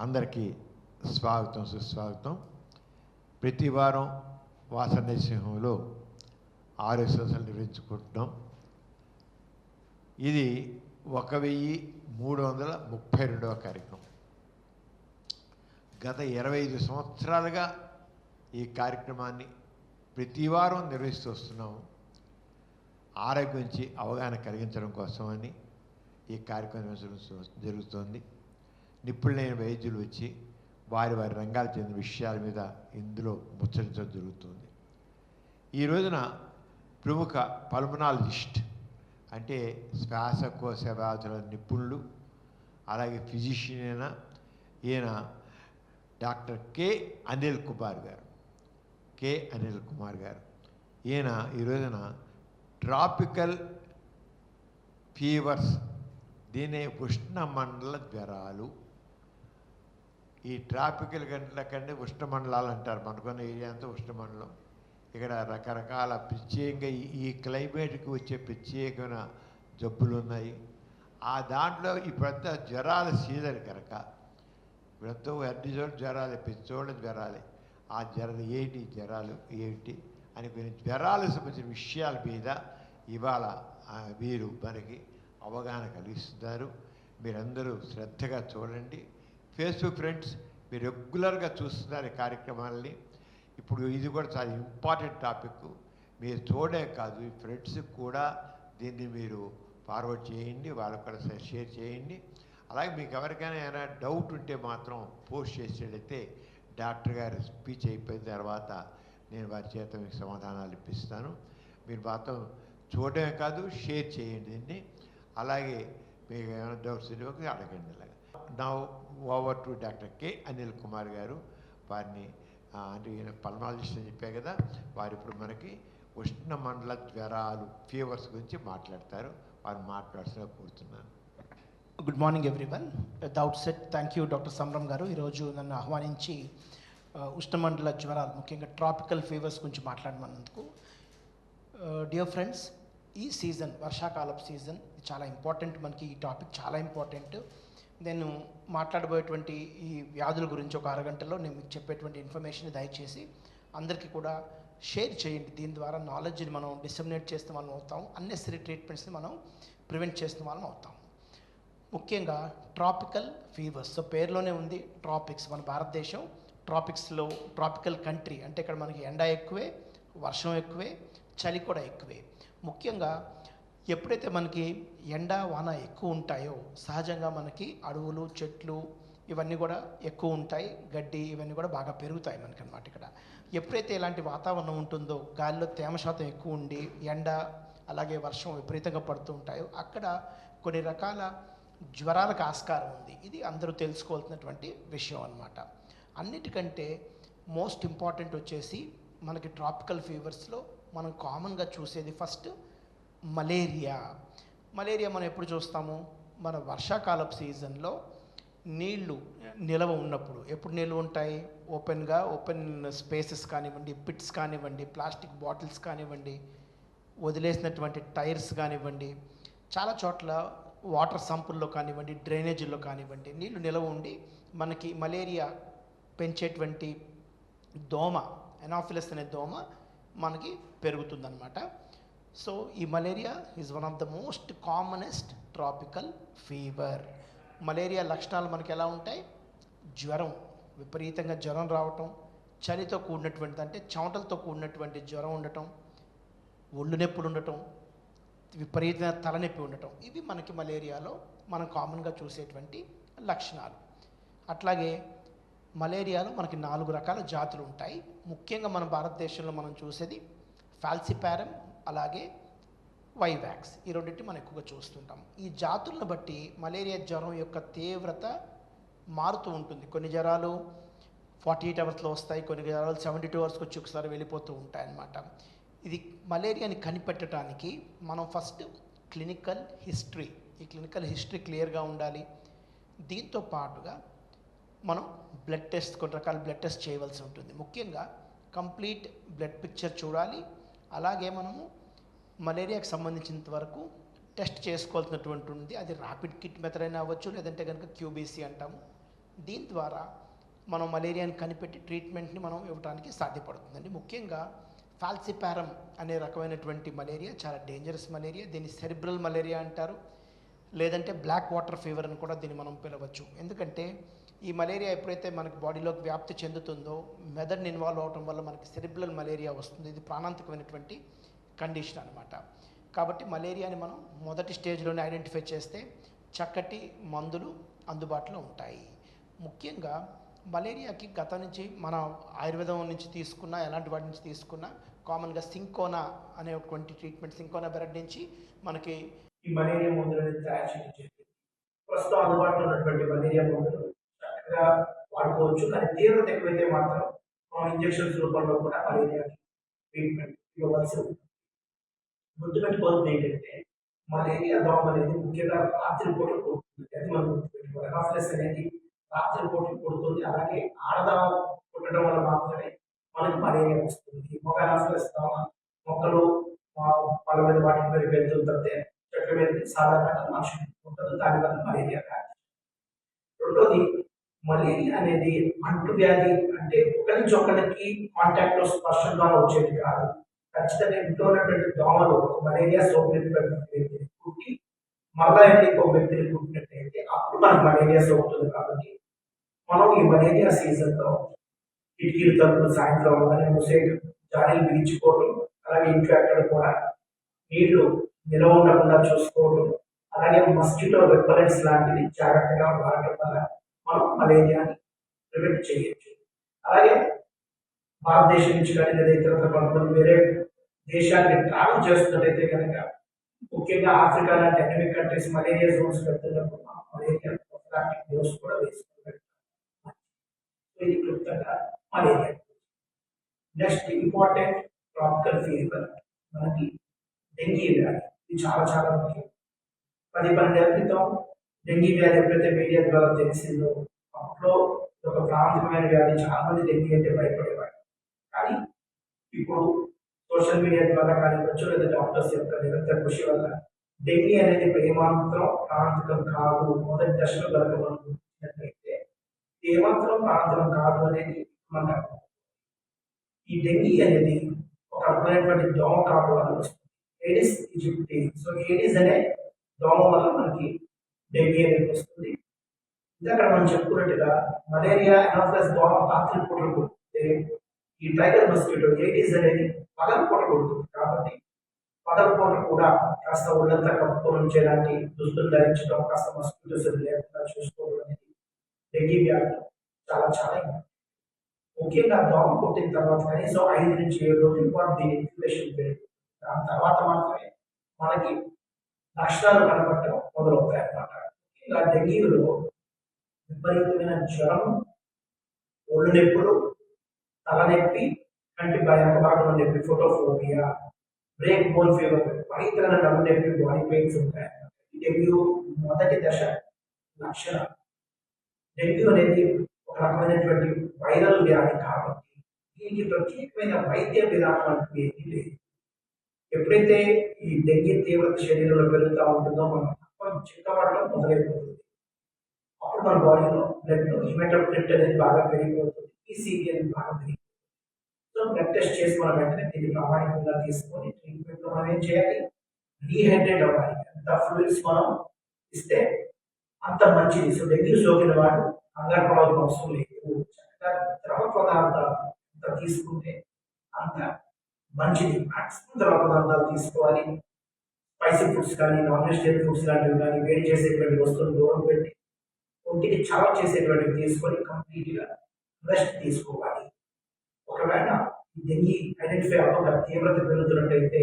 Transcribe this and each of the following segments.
అందరికీ స్వాగతం, సుస్వాగతం. ప్రతి వారం వాసనసింహంలో ఆరోగ్య సదస్సులు నిర్వహించుకుంటున్నాం. ఇది 1332వ కార్యక్రమం. గత 25 సంవత్సరాలుగా ఈ కార్యక్రమాన్ని ప్రతి వారం నిర్వహిస్తూ వస్తున్నాము. ఆరోగ్యం గురించి అవగాహన కలిగించడం కోసమని ఈ కార్యక్రమం జరుగుతోంది. నిపుణులైన వైద్యులు వచ్చి వారి రంగాలకు చెందిన విషయాల మీద ఇందులో ముచ్చరించడం జరుగుతుంది. ఈ రోజున ప్రముఖ పల్మనాలజిస్ట్ అంటే శ్వాసకోశ వ్యాధుల నిపుణులు, అలాగే ఫిజిషియన్ ఈయన డాక్టర్ కె అనిల్ కుమార్ గారు. ఈయన ఈ రోజున ట్రాపికల్ ఫీవర్స్, దీని ఉష్ణమండల జ్వరాలు, ఈ ట్రాపికల్ గంటల కంటే ఉష్ణమండలాలు అంటారు. మనకున్న ఏరియా అంతా ఉష్ణమండలం. ఇక్కడ రకరకాల ప్రత్యేకంగా ఈ క్లైమేట్కి వచ్చే ప్రత్యేకమైన జబ్బులు ఉన్నాయి. ఆ దాంట్లో ఇప్పుడంతా జ్వరాల సీజన్ కనుక ఇప్పుడంతా అన్ని చోట్ల జ్వరాలే, ప్రతి చోట్ల జ్వరాలే. ఆ జ్వరాలు ఏంటి అని కొన్ని జ్వరాలకు సంబంధించిన విషయాల మీద ఇవాళ వీరు మనకి అవగాహన కలిగిస్తున్నారు. మీరందరూ శ్రద్ధగా చూడండి. ఫేస్బుక్ ఫ్రెండ్స్, మీరు రెగ్యులర్గా చూస్తున్నారు ఈ కార్యక్రమాలని. ఇప్పుడు ఇది కూడా చాలా ఇంపార్టెంట్ టాపిక్. మీరు చూడే కాదు, ఈ ఫ్రెండ్స్కి కూడా దీన్ని మీరు ఫార్వర్డ్ చేయండి, వాళ్ళకు కూడా షేర్ చేయండి. అలాగే మీకు ఎవరికైనా ఏమైనా డౌట్ ఉంటే మాత్రం పోస్ట్ చేసేటైతే డాక్టర్ గారి స్పీచ్ అయిపోయిన తర్వాత నేను వారి చేత మీకు సమాధానాలు ఇప్పిస్తాను. మీరు మాత్రం చూడడమే కాదు, షేర్ చేయండి దీన్ని. అలాగే మీకు ఏమైనా డౌట్స్ ఉంటే అడగండి. అలాగే నా over to doctor K Anil Kumar గారు. వారిని అంటే ఈయన పల్మనాలజిస్ట్ అని చెప్పే కదా, వారు ఇప్పుడు మనకి ఉష్ణమండల జ్వరాలు, ఫీవర్స్ గురించి మాట్లాడతారు. వారు మాట్లాడుతూ కోరుతున్నాను. Good morning everyone. At the outset thank you doctor Sambhram గారు ఈరోజు నన్ను ఆహ్వానించి ఉష్ణమండల జ్వరాలు, ముఖ్యంగా ట్రాపికల్ ఫీవర్స్ గురించి మాట్లాడమన్నందుకు. డియర్ ఫ్రెండ్స్, ఈ సీజన్ వర్షాకాలపు సీజన్ చాలా ఇంపార్టెంట్. మనకి ఈ టాపిక్ చాలా ఇంపార్టెంట్. నేను మాట్లాడబోయేటువంటి ఈ వ్యాధుల గురించి ఒక అరగంటలో నేను మీకు చెప్పేటువంటి ఇన్ఫర్మేషన్ దయచేసి అందరికీ కూడా షేర్ చేయండి. దీని ద్వారా నాలెడ్జ్ని మనం డిసెమినేట్ చేసిన వాళ్ళం అవుతాం, అన్నెసరీ ట్రీట్మెంట్స్ని మనం ప్రివెంట్ చేసిన వాళ్ళం అవుతాం. ముఖ్యంగా ట్రాపికల్ ఫీవర్స్, సో పేరులోనే ఉంది ట్రాపిక్స్. మన భారతదేశం ట్రాపిక్స్లో ట్రాపికల్ కంట్రీ అంటే ఇక్కడ మనకి ఎండ ఎక్కువే, వర్షం ఎక్కువే, చలి కూడా ఎక్కువే. ముఖ్యంగా ఎప్పుడైతే మనకి ఎండ వాన ఎక్కువ ఉంటాయో సహజంగా మనకి అడవులు, చెట్లు ఇవన్నీ కూడా ఎక్కువ ఉంటాయి, గడ్డి ఇవన్నీ కూడా బాగా పెరుగుతాయి మనకి అన్నమాట. ఇక్కడ ఎప్పుడైతే ఇలాంటి వాతావరణం ఉంటుందో, గాలిలో తేమ శాతం ఎక్కువ ఉండి ఎండ అలాగే వర్షం విపరీతంగా పడుతూ ఉంటాయో అక్కడ కొన్ని రకాల జ్వరాలకు ఆస్కారం ఉంది. ఇది అందరూ తెలుసుకోవాల్సినటువంటి విషయం అన్నమాట. అన్నిటికంటే మోస్ట్ ఇంపార్టెంట్ వచ్చేసి మనకి ట్రాపికల్ ఫీవర్స్లో మనం కామన్గా చూసేది ఫస్ట్ మలేరియా. మనం ఎప్పుడు చూస్తాము? మన వర్షాకాలపు సీజన్లో నీళ్లు నిలవ ఉన్నప్పుడు. ఎప్పుడు నిల్వ ఉంటాయి? ఓపెన్ స్పేసెస్ కానివ్వండి, పిట్స్ కానివ్వండి, ప్లాస్టిక్ బాటిల్స్ కానివ్వండి, వదిలేసినటువంటి టైర్స్ కానివ్వండి, చాలా చోట్ల వాటర్ సంపుల్లో కానివ్వండి, డ్రైనేజీల్లో కానివ్వండి నీళ్లు నిలవ ఉండి మనకి మలేరియా పెంచేటువంటి దోమ, ఎనాఫిలస్ అనే దోమ మనకి పెరుగుతుందన్నమాట. సో ఈ malaria is one of the most commonest tropical fever. Malaria లక్షణాలు మనకి ఎలా ఉంటాయి? జ్వరం, విపరీతంగా జ్వరం రావటం, చలితో కూడినటువంటి అంటే చెమటలతో కూడినటువంటి జ్వరం ఉండటం, ఒళ్ళు నొప్పులు ఉండటం, విపరీతమైన తలనొప్పి ఉండటం, ఇవి మనకి మలేరియాలో మనం కామన్గా చూసేటువంటి లక్షణాలు. అట్లాగే మలేరియాలో మనకి 4 రకాల జాతులు ఉంటాయి. ముఖ్యంగా మన భారతదేశంలో మనం చూసేది ఫాల్సిపారం, అలాగే వైవాక్స్. ఈ రెండింటి మనం ఎక్కువగా చూస్తుంటాం. ఈ జాతులను బట్టి మలేరియా జ్వరం యొక్క తీవ్రత మారుతూ ఉంటుంది. కొన్ని జ్వరాలు 48 అవర్స్లో వస్తాయి, కొన్ని జ్వరాలు 72 అవర్స్కి వచ్చి ఒకసారి వెళ్ళిపోతూ ఉంటాయి అన్నమాట. ఇది మలేరియాని కనిపెట్టడానికి మనం ఫస్ట్ క్లినికల్ హిస్టరీ, ఈ క్లినికల్ హిస్టరీ క్లియర్గా ఉండాలి. దీంతో పాటుగా మనం బ్లడ్ టెస్ట్, కొన్ని రకాల బ్లడ్ టెస్ట్ చేయవలసి ఉంటుంది. ముఖ్యంగా కంప్లీట్ బ్లడ్ పిక్చర్ చూడాలి. అలాగే మనము మలేరియాకి సంబంధించినంత వరకు టెస్ట్ చేసుకోవాల్సినటువంటి ఉంది. అది ర్యాపిడ్ కిట్ మెథడ్ అయినా అవ్వచ్చు, లేదంటే కనుక క్యూబీసీ అంటాము, దీని ద్వారా మనం మలేరియాని కనిపెట్టి ట్రీట్మెంట్ని మనం ఇవ్వడానికి సాధ్యపడుతుందండి. ముఖ్యంగా ఫాల్సిపారం అనే రకమైనటువంటి మలేరియా చాలా డేంజరస్ మలేరియా. దీన్ని సెరిబ్రల్ మలేరియా అంటారు, లేదంటే బ్లాక్ వాటర్ ఫీవర్ అని కూడా దీన్ని మనం పిలవచ్చు. ఎందుకంటే ఈ మలేరియా ఎప్పుడైతే మనకి బాడీలోకి వ్యాప్తి చెందుతుందో మెదడుని ఇన్వాల్వ్ అవడం వల్ల మనకి సెరిబ్రల్ మలేరియా వస్తుంది. ఇది ప్రాణాంతకమైనటువంటి కండిషన్ అనమాట. కాబట్టి మలేరియాని మనం మొదటి స్టేజ్లోనే ఐడెంటిఫై చేస్తే చక్కటి మందులు అందుబాటులో ఉంటాయి. ముఖ్యంగా మలేరియాకి గతం నుంచి మన ఆయుర్వేదం నుంచి తీసుకున్న ఎలాంటి వాటి నుంచి తీసుకున్న కామన్గా సింకోనా అనేటువంటి ట్రీట్మెంట్, సింకోనా బెరడ్ నుంచి మనకి ఈ మలేరియా మందులు అనేది తయారు చేయడం జరిగింది. ప్రస్తుతం అందుబాటులో ఉన్నటువంటి మలేరియా మందులు చక్కగా వాడుకోవచ్చు, కానీ తీవ్రత ఎక్కువైతే మాత్రం మనం ఇంజెక్షన్స్ రూపంలో కూడా మలేరియాకి ట్రీట్మెంట్ ఇవ్వవలసి ఉంటుంది. గుర్తుపెట్టుకోవాల్సింది ఏంటంటే మలేరియా దోమ అనేది ముఖ్యంగా రాత్రి పూట కుడుతుంది. అది మనం గుర్తుపెట్టుకోవాలి. ఎనాఫిలస్ అనేది రాత్రి పూట కుడుతుంది. అలాగే ఆడదోమ కుట్టడం వల్ల మాత్రమే మనకి మలేరియా వస్తుంది. ఒక ఎనాఫిలస్ దోమ మొక్కలు వాళ్ళ మీద వాటి మీద వెళ్తుంటే చెట్ల మీద సాధారణంగా మనుషులు ఉంటుంది, దానివల్ల మలేరియా కాదు. రెండోది, మలేరియా అనేది అంటువ్యాధి, అంటే ఒకరి నుంచి ఒకరికి కాంటాక్ట్ లో స్పర్శ ద్వారా వచ్చేది కాదు. ఖచ్చితంగా ఇంట్లో ఉన్నటువంటి దోమలు ఒక మలేరియా సోకినటువంటి వ్యక్తిని కుట్టి మళ్ళా ఇంకో వ్యక్తిని కుట్టినట్టయితే అప్పుడు మనకు మలేరియా సోకుతుంది. కాబట్టి మనం ఈ మలేరియా సీజన్ లో కిటికీలు తలుపులు సాయంత్రం కానీ మూసేయడం, జాడీలు బిగించుకోవడం, అలాగే ఇంట్లో ఎక్కడ కూడా నీళ్లు నిల్వ ఉండకుండా చూసుకోవడం, అలాగే మస్కిటో రిపలెంట్స్ లాంటివి జాగ్రత్తగా వాడటం వల్ల మనం మలేరియాని ప్రివెంట్ చేయొచ్చు. అలాగే భారతదేశం నుంచి కానీ లేదా ఇతర కొంతమంది వేరే దేశానికి ట్రావెల్ చేస్తున్నట్టయితే కనుక ముఖ్యంగా ఆఫ్రికా లాంటి ఎండమిక్ కంట్రీస్ మలేరియా జోన్స్ వెళ్తున్నప్పుడు మలేరియా డోస్ కూడా వేసుకుంటారు. ఇది క్లుప్తంగా malaria. Next important tropical fever మనకి డెంగీ వ్యాధి. ఇది చాలా చాలా ముఖ్యం. 10-12 ఏళ్ల క్రితం డెంగీ వ్యాధి ఎప్పుడైతే మీడియా ద్వారా తెలిసిందో అప్పుడు ఒక ప్రాంతమైన వ్యాధి, చాలా మంది డెంగీ అంటే భయపడేవాడు. కానీ ఇప్పుడు సోషల్ మీడియా ద్వారా కానివచ్చు, లేదా డాక్టర్స్ యొక్క నిరంతర కృషి వల్ల డెంగీ అనేది ఇప్పుడు ఏమాత్రం ప్రాంతకం కాదు. మొదటి దశలో కనుక మనం గుర్తించినట్లయితే ఏమాత్రం ప్రాంతకం కాదు అనేది మనకు. ఈ డెంగీ అనేది ఒక రకమైనటువంటి దోమ కాటు వల్ల వస్తుంది, ఏడిస్ ఈజిప్టి. సో ఏడిస్ అనే దోమ వల్ల మనకి డెంగీ అనేది వస్తుంది. ఇందాక మనం చెప్పుకున్నట్టుగా మలేరియా ఎనాఫిలస్ దోమ రాత్రి పూటలు కుడితే ఈ టైగర్ మస్కిటో ఏడిస్ అనేది పగల పూట కొడుతుంది. కాబట్టి పగల పూట కూడా కాస్త ఒళ్ళంతా కప్పుకొని ఉంచేలాంటి దుస్తులు ధరించడం, కాస్త మస్కిటోస్ లేకుండా చూసుకోవడం అనేది డెంగీ వ్యాధి చాలా చాలా ముఖ్యంగా దోమ కొట్టిన తర్వాత కనీసం 5 నుంచి 7 రోజుల పాటు దీని ఇన్క్యుబేషన్ పీరియడ్. దాని తర్వాత మాత్రమే మనకి లక్షణాలు కనబడటం మొదలవుతాయి అన్నమాట. ఇలా డెంగీలో విపరీతమైన జ్వరం, ఒళ్ళు నొప్పులు, తలనొప్పి, కంటి వెనక భాగంలో నొప్పి, ఫోటోఫోబియా, బ్రేక్ బోన్ ఫీవర్, విపరీతమైన నడుము నొప్పి, బాడీ పెయిన్స్ ఉంటాయి. డెంగ్యూ మొదటి దశ లక్షణాలు. డెంగ్యూ అనేది ఒక రకమైనటువంటి వైరల్ వ్యాధి కాబట్టి దీనికి ప్రత్యేకమైన వైద్య విధానం అంటూ ఏమీ లేదు. ఎప్పుడైతే ఈ డెంగ్యూ తీవ్రత శరీరంలో పెరుగుతూ ఉంటుందో మనం చిక్కబడడం మొదలైపోతుంది. అప్పుడు మన బాడీలో బ్లడ్లో హిమటోక్రిట్ అనేది బాగా పెరిగిపోతుంది, ఈసీజీ అనేది బాగా పెరిగిపోతుంది. సో బ్లడ్ టెస్ట్ చేసి మనం వెంటనే దీన్ని ప్రామాణికంగా తీసుకొని ట్రీట్మెంట్లో మనం ఏం చేయాలి, రీహైడ్రేట్ అవ్వాలి. ఎంత ఫ్లూయిడ్స్ మనం ఇస్తే అంత మంచిది. సో డెంగ్యూ సోకిన వాడు కంగారు పడవలసిన అవసరం లేదు. చక్కగా ద్రవ పదార్థాలు ఎంత తీసుకుంటే అంత మంచిది. మాక్సిమం ద్రవ పదార్థాలు తీసుకోవాలి. స్పైసీ ఫుడ్స్ కానీ, నాన్ వెజిటేరియన్ ఫుడ్స్ లాంటివి కానీ, వేడి చేసేటువంటి వస్తువులు దూరం పెట్టి ఒంటికి చలవ చేసేటువంటివి తీసుకొని కంప్లీట్గా రెస్ట్ తీసుకోవాలి. ఒకవేళ డెంగీ ఐడెంటిఫై అవ్వక తీవ్రత పెరుగుతున్నట్టయితే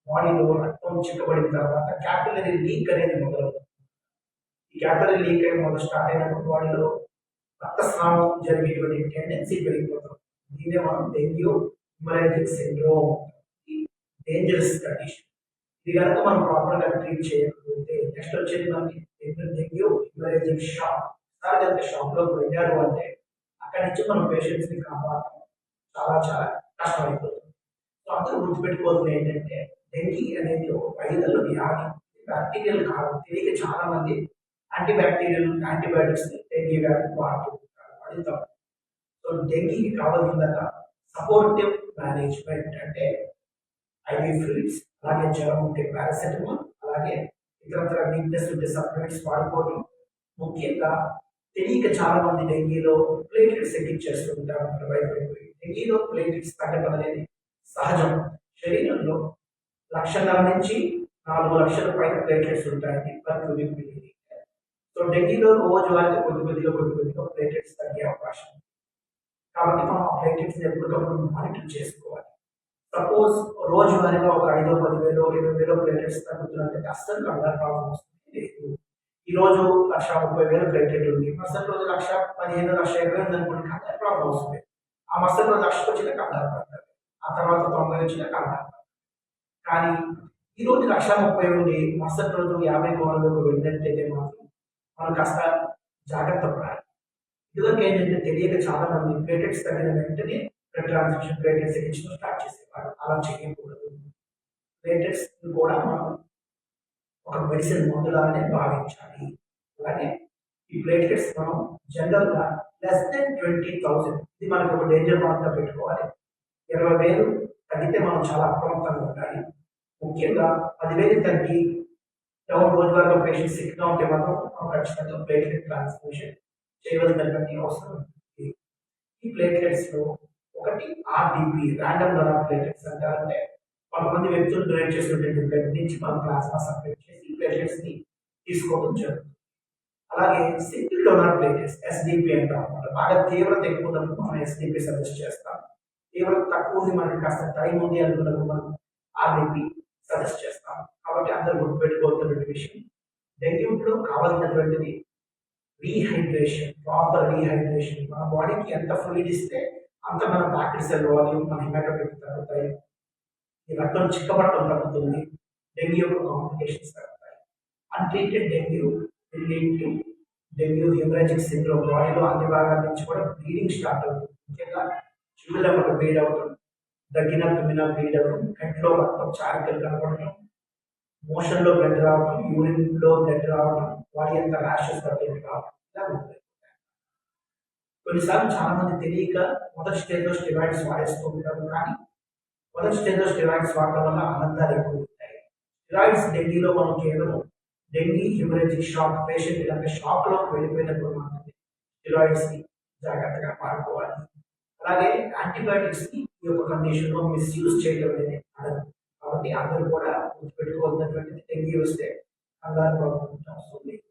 బాడీలో రక్తం చిక్కబడిన తర్వాత క్యాపిలరీ లీక్ అనేది మొదలవుతుంది. ఈ క్యాపిలరీ లీక్ అనేది మొదలు స్టార్ట్ అయినప్పుడు బాడీలో రక్తస్రావం జరిగేటువంటి టెండెన్సీ పెరిగిపోతుంది. దీన్నే మనం డెంగ్యూ హిమరాజిక్ సిండ్రోమ్, డేంజరస్ కండిషన్. ఇది కనుక మనం ప్రాపర్గా ట్రీట్ చేయకపోతే నెక్స్ట్ వచ్చేది మనకి డెంగ్యూ హిమరాజిక్ షాక్. ఒకసారి కనుక షాక్లో వెళ్ళారు అంటే అక్కడి నుంచి మనం పేషెంట్స్ని కాపాడటం చాలా చాలా కష్టమైపోతుంది. సో అందరూ గుర్తుపెట్టుకోవాల్సింది ఏంటంటే డెంగీ అనేది ఒక వైరల్ వ్యాధి, బ్యాక్టీరియల్ కాదు. తెలియక చాలా మంది యాంటీబ్యాక్టీరియల్ యాంటీబయాటిక్స్ డెంగీ వ్యాధి వాడుతూ ఉంటారు. అది తప్పు. సో డెంగీకి కావాల్సిందల్లా సపోర్టివ్ మేనేజ్మెంట్ అంటే ఐవీ ఫ్లూయిడ్స్, అలాగే జ్వరం ఉంటే పారాసెటమాల్, అలాగే ఇతరత్ర వీక్నెస్ ఉంటే సప్లిమెంట్స్ వాడుకోవడం. ముఖ్యంగా తెలియక చాలా మంది డెంగీలో ప్లేటెట్స్ ఎక్కించేస్తూ ఉంటారు. భయపడిపోయి డెంగీలో ప్లేటెట్స్ తగ్గడం అనేది సహజం. శరీరంలో 1,50,000 నుంచి 4,00,000 పైన ప్లేటెట్స్ ఉంటాయండి పర్ క్యూబిక్ మిల్లీలీటర్. సో డెంగీలో రోజువారీగా కొద్ది కొద్దిగా ప్లేటెట్స్ తగ్గే అవకాశం ఉంది. కాబట్టి మనం ఆ ప్లేటెట్స్ ఎప్పటికప్పుడు మానిటర్ చేసుకోవాలి. సపోజ్ రోజువారీగా ఒక 5,000, 10,000, 20,000 ప్లేటెట్స్ తగ్గుతున్నట్లయితే అస్సలు కంగారు ప్రాబ్లం వస్తుంది లేదు. ఈరోజు 1,30,000 ప్లేటెట్ ఉంది, మరుసటి రోజు 1,15,000, 1,20,000 ఉంది అనుకోండి, కంగారు ప్రాబ్లం వస్తుంది. ఆ మరుసటి రోజు 1,00,000 వచ్చినా కంగారు పడతారు, ఆ తర్వాత 90 వచ్చినా కంగారు పడతారు. కానీ ఈ రోజు 1,30,000 ఉండి మరుసటి రోజు 50 కోణంలోకి వెళ్ళినట్టయితే మాత్రం మనం కాస్త జాగ్రత్త పడాలి. ఇదివరకు ఏంటంటే తెలియక చాలా మంది ప్లేటెట్స్ తగ్గిన వెంటనే ట్రాన్సాక్షన్ ప్లేటెట్స్ ఎక్కించడం స్టార్ట్ చేసేవారు. అలా చేయకూడదు. ప్లేటెట్స్ కూడా మనం ఒక మెడిసిన్ మందులాగానే భావించాలి. అలాగే ఈ ప్లేటెట్స్ మనం జనరల్గా <20,000 ఇది మనకు ఒక డేంజర్ మార్క్గా పెట్టుకోవాలి. 20,000 తగ్గితే మనం చాలా అప్రమత్తంగా ఉండాలి. ముఖ్యంగా 10,000 తగ్గి డౌన్ రోజువారీలో పేషెంట్ సిక్గా ఉంటే మాత్రం మనం ఖచ్చితంగా ప్లేటెట్ ట్రాన్స్ఫ్యూషన్ చేయవలసినటువంటి అవసరం ఉంది. ఈ ప్లేటెట్స్లో ఒకటి ఆర్డిపి, ర్యాండమ్ డొనార్ ప్లేటెట్స్ అంటారంటే కొంతమంది వ్యక్తులు డొనేట్ చేసినటువంటి బ్లడ్ నుంచి మనం ప్లాస్మా సపరేట్ చేసి ప్లేటెట్స్ ని తీసుకోవడం జరుగుతుంది. అలాగే సింగిల్ డొనార్ ప్లేటెట్స్ ఎస్డిపి అంటాం అనమాట. బాగా తీవ్రత ఎక్కువ ఉన్నప్పుడు మనం ఎస్డిపి సజెస్ట్ చేస్తాం. తీవ్రత తక్కువ ఉంది, మనకి కాస్త టైం ఉంది అనుకున్నప్పుడు మనం ఆర్డిపి సజెస్ట్ చేస్తాం. కాబట్టి అందరూ గుర్తుపెట్టుకోవాల్సిన విషయం, డెంగ్యూలో కావాల్సినటువంటిది రీహైడ్రేషన్, ప్రాపర్ రీహైడ్రేషన్. మన బాడీకి ఎంత ఫ్లూయిడ్ ఇస్తే అంత మన ప్యాకెట్ సెల్ వాల్యూమ్, మన హెమాటోక్రిట్ తగ్గుతాయి, ఈ రక్తం చిక్కబట్టడం తగ్గుతుంది, డెంగ్యూ యొక్క కాంప్లికేషన్స్ తగ్గుతాయి. Untreated dengue dengue haemorrhagic syndrome, బాడీలో అన్ని భాగాల నుంచి కూడా బ్లీడింగ్ స్టార్ట్ అవుతుంది. ముఖ్యంగా చెవుల బ్లీడ్ అవడం, దగ్గిన తుమ్మిన బ్లీడ్ అవ్వడం, కంటిలో రక్తం చారికలు కనపడటం, మోషన్లో బ్లడ్ రావడం, యూరిన్లో బ్లడ్ రావడం, బాడీ అంతా ర్యాషెస్ తగ్గేది రావడం, ఇలా ఉంటుంది. కొన్నిసార్లు చాలా మంది తెలియక మొదటి స్టేజ్లో స్టెరాయిడ్స్ వాడేస్తూ ఉంటారు. కానీ మొదటి స్టేజ్లో స్టెరాయిడ్స్ వాడటం వల్ల అనంతాలు ఎక్కువ ఉంటాయి. స్టెరాయిడ్స్ డెంగీలో మనం కేవలం డెంగీ హ్యూమరేజిక్ షాక్ పేషెంట్ కనుక షాక్లోకి వెళ్ళిపోయినప్పుడు మాత్రమే స్టెరాయిడ్స్ని జాగ్రత్తగా వాడుకోవాలి. అలాగే యాంటీబయాటిక్స్ని ఈ యొక్క కండిషన్లో మిస్యూజ్ చేయడం అనేది అడగదు. కాబట్టి అందరూ కూడా గుర్తుపెట్టుకోవాల్సినటువంటిది, డెంగీ వస్తే కంగారు పడాల్సిన అవసరం లేదు.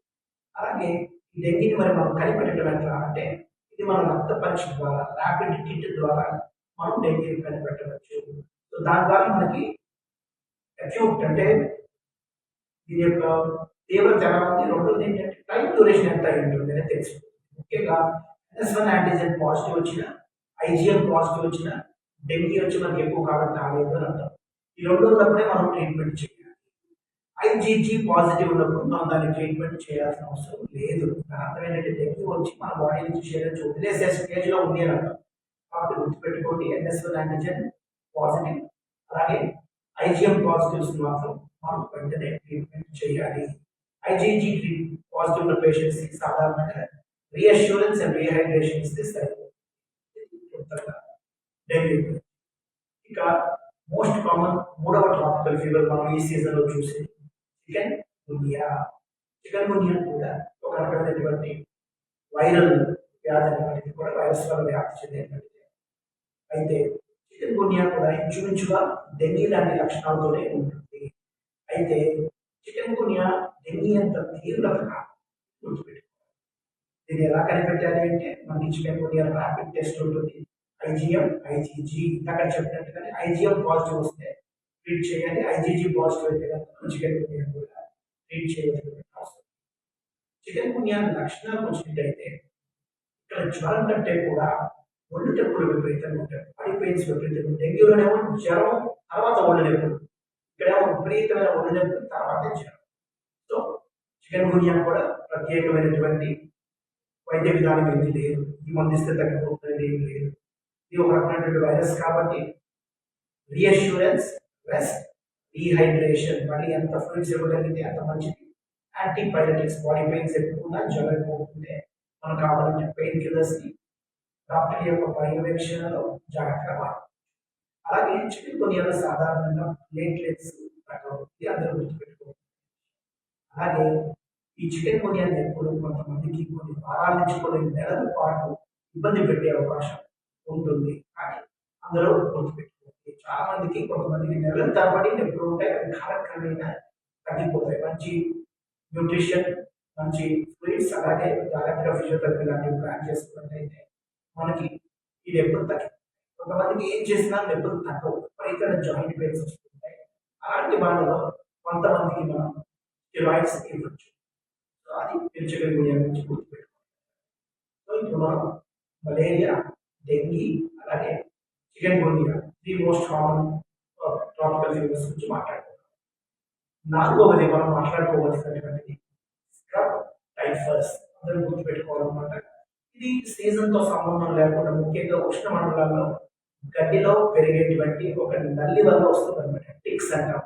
అలాగే ఈ డెంగీని మరి మనం కనిపెట్టడం ఎట్లా అంటే, ఇది మన రక్త పరీక్ష ద్వారా, ర్యాపిడ్ కిట్ ద్వారా మనం డెంగీని కనిపెట్టవచ్చు. సో దాని ద్వారా మనకి అక్యూట్ అంటే దీని యొక్క తీవ్రత ఎలా ఉంది, రెండోది ఏంటంటే టైం డ్యూరేషన్ ఎంత అయి ఉంటుంది అనేది తెలుస్తుంది. ముఖ్యంగా NS1 యాంటీజెన్ పాజిటివ్ వచ్చిన, IgM పాజిటివ్ వచ్చిన డెంగీ వచ్చి మనకి ఎక్కువ కాలం కాలేదు అని అర్థం. ఈ రెండు ఉన్నప్పుడే మనం ట్రీట్మెంట్ చేయాలి. IgG పాజిటివ్ ఉన్నప్పుడు మనం దాన్ని ట్రీట్మెంట్ చేయాల్సిన అవసరం లేదు. దాని అర్థం ఏంటంటే డెంగీ వచ్చి మన బాడీ నుంచి శరీరం వదిలేసే స్టేజ్లో ఉంది అని అర్థం. కాబట్టి గుర్తుపెట్టుకోండి, NS1 యాంటీజెన్ పాజిటివ్, అలాగే IgM పాజిటివ్స్ మాత్రం మనం వెంటనే ట్రీట్మెంట్ చేయాలి. IgG పాజిటివ్ ఉన్న పేషెంట్స్ కి సాధారణంగా రీఅష్యూరెన్స్ అండ్ రీహైడ్రేషన్ ఇస్తే సరిపోతుంది. డెంగ్యూ ఇక మోస్ట్ కామన్ మూడవ ట్రాపికల్ ఫీవర్ మనం ఈ సీజన్ లో చూసి చికెన్ గున్యా. చికెన్ గున్యా కూడా ఒక రకమైనటువంటి వైరల్ వ్యాధి అనేది కూడా వైరస్ వల్ల వ్యాప్తి చెందేటువంటిది. అయితే చికెన్ గున్యా కూడా ఇంచుమించుగా డెంగీ లాంటి లక్షణాలతోనే ఉంటుంది. అయితే చికెన్ గున్యా డెంగీ అంత తీవ్రతగా గుర్తుపెట్టుకోవాలి. దీన్ని ఎలా కనిపెట్టాలి అంటే, మనకి చికెన్ గున్యా ర్యాపిడ్ టెస్ట్ ఉంటుంది. IgM, IgG అక్కడ చెప్పినట్టుగానే IgM పాజిటివ్ వస్తే ట్రీట్ చేయాలి. IgG పాజిటివ్ అయితే కనుక చికెన్ గున్యా కూడా ట్రీట్ చేయాల్సిన అవసరం. చికెన్ గున్యా లక్షణాలు వచ్చినట్టయితే ఇక్కడ జ్వరం కంటే కూడా ఒళ్ళు నొప్పులు విపరీతంగా ఉంటాయి, బాడీ పెయిన్స్ విపరీతంగా. డెంగ్యూలోనేమో జ్వరం తర్వాత ఒళ్ళు నొప్పులు, ఇక్కడేమో విపరీతమైన ఒళ్ళు నొప్పులు తర్వాత జ్వరం. సో చికెన్ గున్యా కూడా ప్రత్యేకమైనటువంటి వైద్య విధానం ఏమీ లేదు, ఈ మందిస్తే తగ్గిపోతుంది ఏమి లేదు. ఇది ఒక రకమైనటువంటి వైరస్ కాబట్టి రీఅష్యూరెన్స్, రెస్ట్, రీహైడ్రేషన్, మళ్ళీ ఎంత ఫ్లూయిడ్స్ ఇవ్వగలిగితే అంత మంచిది. యాంటీపైరెటిక్స్, బాడీ పెయిన్స్ ఎక్కువ ఉన్నా, జ్వరం ఎక్కువ ఉంటే మనకు కావాలంటే పెయిన్ కిల్లర్స్ని డాక్టర్ యొక్క పర్యవేక్షణలో జాగ్రత్తగా వాడాలి. అలాగే చికెన్ గున్యాలో సాధారణంగా ప్లేట్లెట్స్ ఇది అందరూ గుర్తుపెట్టుకోవాలి. అలాగే ఈ చికెన్ గున్యాన్ని ఎప్పుడు కొంతమందికి కొన్ని వారాల నుంచి కొన్ని నెలల పాటు ఇబ్బంది పెట్టే అవకాశం ఉంటుంది. కానీ అందరూ గుర్తుపెట్టుకోవాలి. చాలా మందికి కొంతమందికి నెలల తరబడి నొప్పులు ఉంటాయి, అవి కాలక్రమేణా తగ్గిపోతాయి. మంచి న్యూట్రిషన్, మంచి ఫ్లూయిడ్స్, అలాగే జాగ్రత్తగా ఫిజియోథెరపీ లాంటివి ప్లాన్ చేసుకున్నట్టయితే మనకి ఈ నొప్పులు తగ్గి, కొంతమందికి ఏం చేసినా నొప్పులు తగ్గవు, విపరీతమైన జాయింట్ పెయిన్స్ వస్తుంటాయి. అలాంటి వాళ్ళలో కొంతమందికి మనం స్టెరాయిడ్స్ ఇవ్వచ్చు. సో అది పిలిచగలి గురించి గుర్తుపెట్టుకోవాలి. సో ఇప్పుడు మనం మలేరియా, డెంగీ, అలాగే chikungunya 3 most common tropical fevers గురించి మాట్లాడుకుందాం. నాలుగవది మనం మాట్లాడుకోవాల్సినటువంటిది స్క్రబ్ టైఫస్. అందరూ గుర్తుపెట్టుకోవాలన్నమాట. ఇది సీజన్ తో సంబంధం లేకుండా ముఖ్యంగా ఉష్ణ మండలాల్లో గడ్డిలో పెరిగేటువంటి ఒక నల్లి వల్ల వస్తుంది అనమాట. టిక్స్ అంటాం.